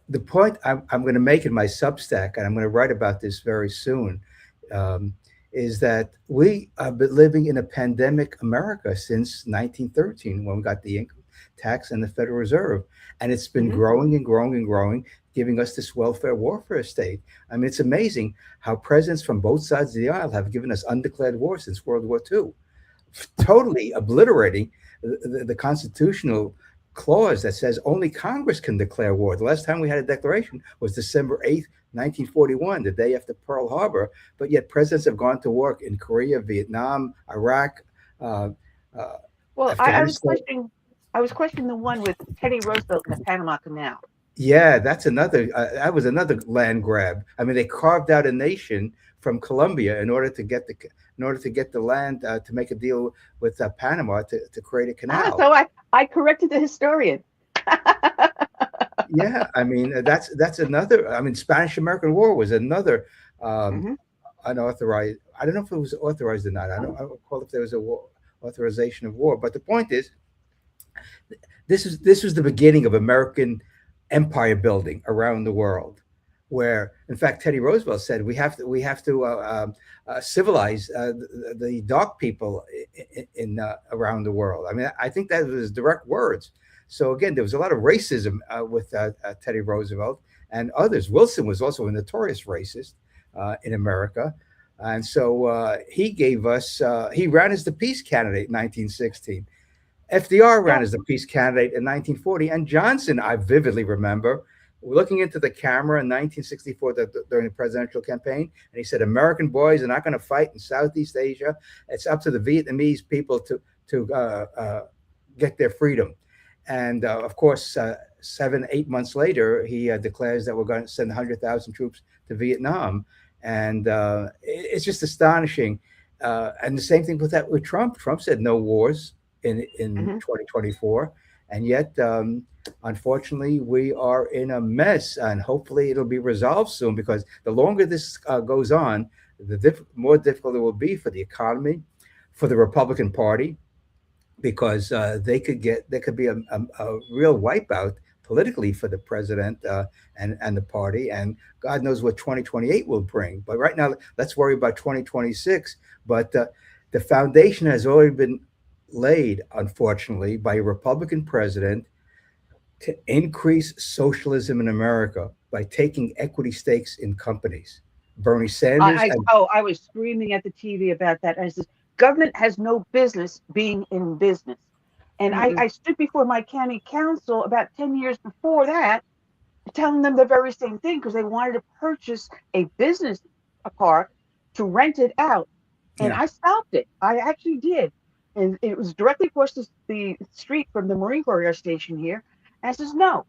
the point I'm going to make in my Substack, and I'm going to write about this very soon, is that we have been living in a pandemic America since 1913, when we got the income tax and the Federal Reserve. And it's been growing and growing and growing, giving us this welfare warfare state. I mean, it's amazing how presidents from both sides of the aisle have given us undeclared war since World War II, totally obliterating the constitutional clause that says only Congress can declare war. The last time we had a declaration was December 8th, 1941, the day after Pearl Harbor. But yet presidents have gone to work in Korea, Vietnam, Iraq. Well, I was questioning the one with Teddy Roosevelt in the Panama Canal. Yeah, that's another. That was another land grab. I mean, they carved out a nation from Colombia in order to get the in order to get the land to make a deal with Panama to create a canal. So I corrected the historian. Yeah, I mean that's another. I mean, Spanish-American War was another unauthorized. I don't know if it was authorized or not. I don't recall if there was a authorization of war. But the point is, this was the beginning of American empire building around the world, where in fact Teddy Roosevelt said we have to civilize the dark people in around the world. I mean, I think that was his direct words. So again, there was a lot of racism with Teddy Roosevelt and others. Wilson was also a notorious racist in America. And so he gave us, he ran as the peace candidate in 1916. FDR ran as the peace candidate in 1940. And Johnson, I vividly remember, looking into the camera in 1964 during the presidential campaign. And he said, American boys are not going to fight in Southeast Asia. It's up to the Vietnamese people to get their freedom. And of course, 7-8 months later, he declares that we're going to send 100,000 troops to Vietnam. And it's just astonishing. And the same thing with Trump. Trump said no wars in 2024. And yet, unfortunately, we are in a mess. And hopefully it'll be resolved soon, because the longer this goes on, the more difficult it will be for the economy, for the Republican Party, because there could be a real wipeout politically for the president and the party, and God knows what 2028 will bring. But right now, let's worry about 2026. But the foundation has already been laid, unfortunately, by a Republican president to increase socialism in America by taking equity stakes in companies. Bernie Sanders. I was screaming at the TV about that. I said, government has no business being in business. And I stood before my county council about 10 years before that, telling them the very same thing, because they wanted to purchase a business park to rent it out. And I stopped it. I actually did. And it was directly across the street from the Marine Corps Air Station here. And I says, no,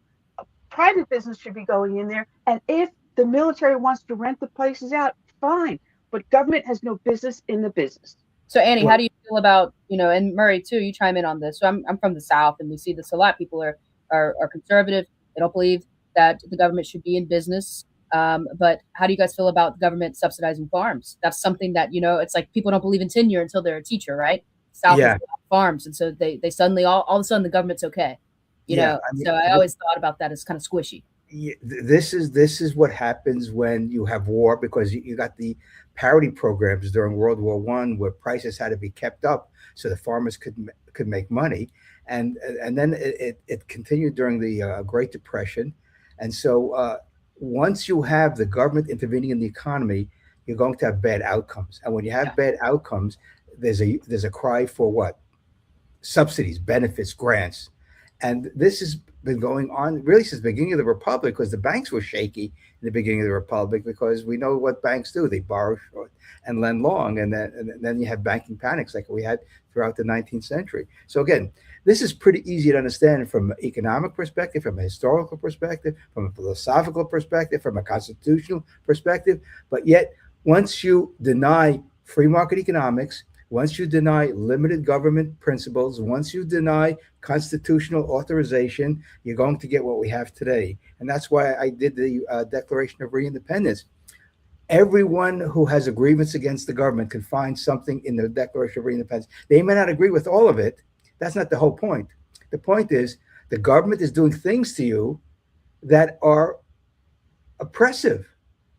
private business should be going in there. And if the military wants to rent the places out, fine. But government has no business in the business. So Annie, how do you feel about, and Murray too, you chime in on this. So I'm from the South, and we see this a lot. People are conservative. They don't believe that the government should be in business. But how do you guys feel about the government subsidizing farms? That's something that, it's like people don't believe in tenure until they're a teacher, right? South is farms. And so they suddenly, all of a sudden, the government's okay. So I always thought about that as kind of squishy. This is what happens when you have war, because you got the parity programs during World War I, where prices had to be kept up so the farmers could make money, and then it continued during the Great Depression. And so once you have the government intervening in the economy, you're going to have bad outcomes. And when you have bad outcomes, there's a cry for what? Subsidies, benefits, grants. And this has been going on really since the beginning of the Republic, because the banks were shaky in the beginning of the Republic, because we know what banks do. They borrow short and lend long. And then you have banking panics like we had throughout the 19th century. So again, this is pretty easy to understand from an economic perspective, from a historical perspective, from a philosophical perspective, from a constitutional perspective. But yet, once you deny free market economics, once you deny limited government principles, once you deny constitutional authorization, you're going to get what we have today. And that's why I did the Declaration of Independence. Everyone who has a grievance against the government can find something in the Declaration of Independence. They may not agree with all of it. That's not the whole point. The point is the government is doing things to you that are oppressive,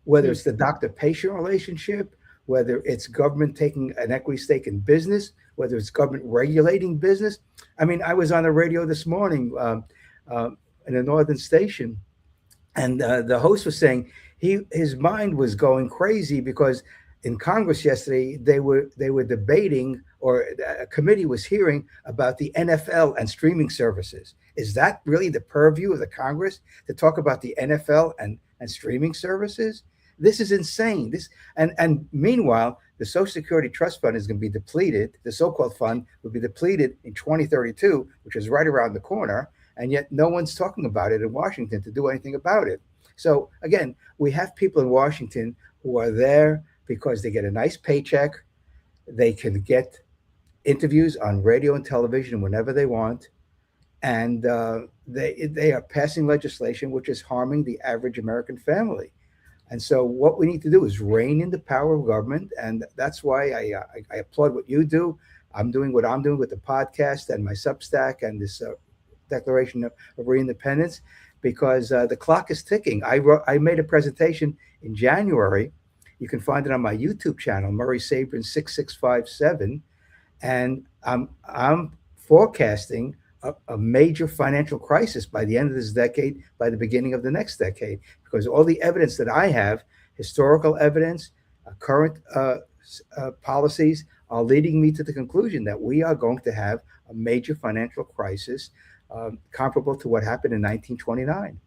whether it's the doctor-patient relationship, whether it's government taking an equity stake in business, whether it's government regulating business. I mean, I was on the radio this morning in a northern station, and the host was saying his mind was going crazy because in Congress yesterday they were debating, or a committee was hearing about the NFL and streaming services. Is that really the purview of the Congress to talk about the NFL and streaming services? This is insane. And meanwhile, the Social Security Trust Fund is going to be depleted. The so-called fund will be depleted in 2032, which is right around the corner. And yet no one's talking about it in Washington to do anything about it. So again, we have people in Washington who are there because they get a nice paycheck They can get interviews on radio and television whenever they want, and they are passing legislation which is harming the average American family. And so, what we need to do is rein in the power of government, and that's why I applaud what you do. I'm doing what I'm doing with the podcast and my Substack and this Declaration of Independence, because the clock is ticking. I made a presentation in January. You can find it on my YouTube channel, Murray Sabrin 6657, and I'm forecasting a major financial crisis by the end of this decade, by the beginning of the next decade, because all the evidence that I have, historical evidence, current policies, are leading me to the conclusion that we are going to have a major financial crisis comparable to what happened in 1929.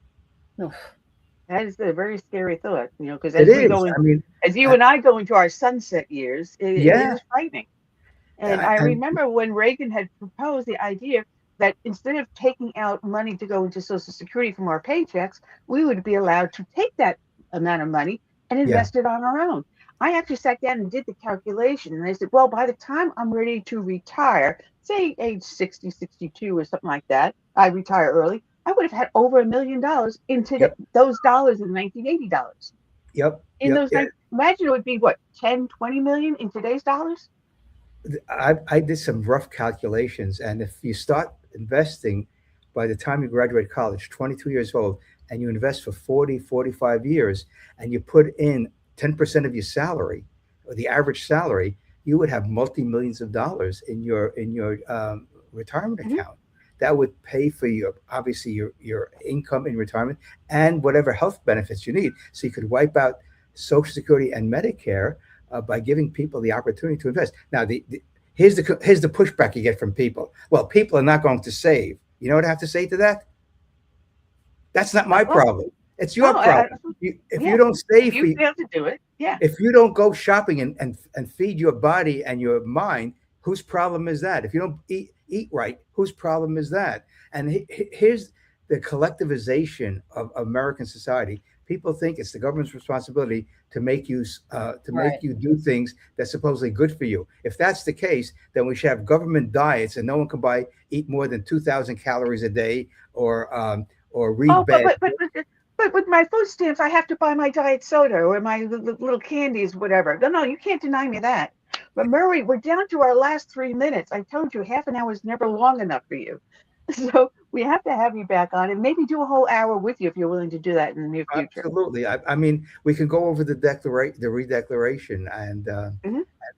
That is a very scary thought, because It is. I mean, as you and I go into our sunset years, it is frightening. And I remember when Reagan had proposed the idea that instead of taking out money to go into Social Security from our paychecks, we would be allowed to take that amount of money and invest it on our own. I actually sat down and did the calculation, and I said, well, by the time I'm ready to retire, say age 60, 62 or something like that, I retire early, I would have had over $1 million into those dollars in 1980 dollars. Imagine it would be what, 10, 20 million in today's dollars? I did some rough calculations, and if you start investing by the time you graduate college, 22 years old, and you invest for 40, 45 years, and you put in 10% of your salary, or the average salary, you would have multi-millions of dollars in your retirement account. That would pay for obviously your income in retirement and whatever health benefits you need. So you could wipe out Social Security and Medicare by giving people the opportunity to invest. Now, here's the pushback you get from people. Well, people are not going to save. You know what I have to say to that? That's not my problem. It's your problem. If you don't save, you fail to do it. Yeah. If you don't go shopping and feed your body and your mind, whose problem is that? If you don't eat right, whose problem is that? And here's the collectivization of American society. People think it's the government's responsibility to make you make you do things that's supposedly good for you. If that's the case, then we should have government diets, and no one can eat more than 2,000 calories a day, or read bad. But with my food stamps, I have to buy my diet soda or my little candies, whatever. No, you can't deny me that. But Murray, we're down to our last 3 minutes. I told you half an hour is never long enough for you. So we have to have you back on and maybe do a whole hour with you if you're willing to do that in the near future. Absolutely. I mean, we can go over the redeclaration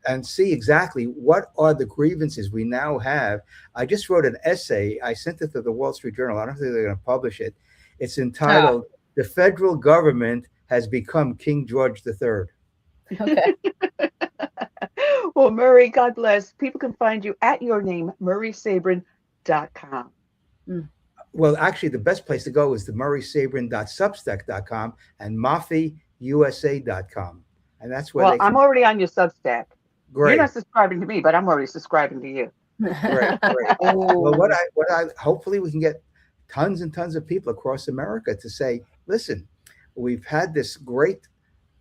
and see exactly what are the grievances we now have. I just wrote an essay. I sent it to the Wall Street Journal. I don't think they're going to publish it. It's entitled, "The Federal Government Has Become King George III." Okay. Well, Murray, God bless. People can find you at your name, murraysabrin.com. Well, actually, the best place to go is the murraysabrin.substack.com and mafiusa.com. And that's where I'm already on your Substack. Great. You're not subscribing to me, but I'm already subscribing to you. Great. Well, what I hopefully we can get tons and tons of people across America to say, listen, we've had this great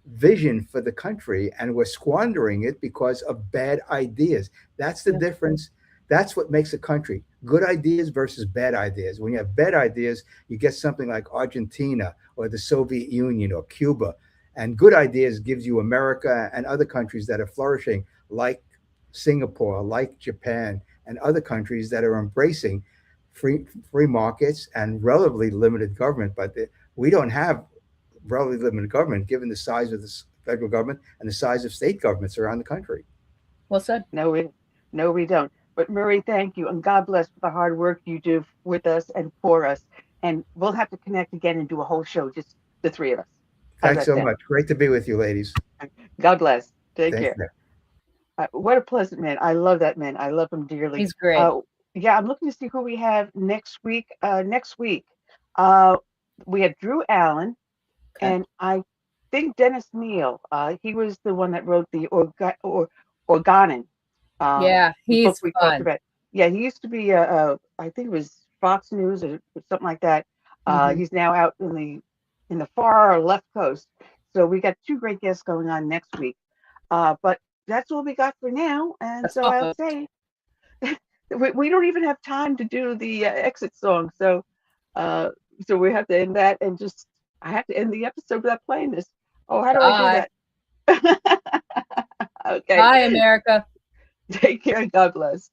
vision for the country and we're squandering it because of bad ideas. That's the difference. That's what makes a country. Good ideas versus bad ideas. When you have bad ideas, you get something like Argentina or the Soviet Union or Cuba. And good ideas gives you America and other countries that are flourishing, like Singapore, like Japan, and other countries that are embracing free markets and relatively limited government. But we don't have relatively limited government given the size of the federal government and the size of state governments around the country. Well said. No, we don't. But Murray, thank you. And God bless for the hard work you do with us and for us. And we'll have to connect again and do a whole show, just the three of us. Thanks so much. Great to be with you, ladies. God bless. Take Thank care. What a pleasant man. I love that man. I love him dearly. He's great. Yeah, I'm looking to see who we have next week. We have Drew Allen, and I think Dennis Neal. He was the one that wrote the Organon. Yeah, he's fun. Yeah, he used to be I think it was Fox News or something like that. He's now out in the far left coast. So we got two great guests going on next week. But that's all we got for now. And so I'll say we don't even have time to do the exit song. So so we have to end that, and just I have to end the episode without playing this. Oh, how do I do that? Okay. Bye, America. Take care and God bless.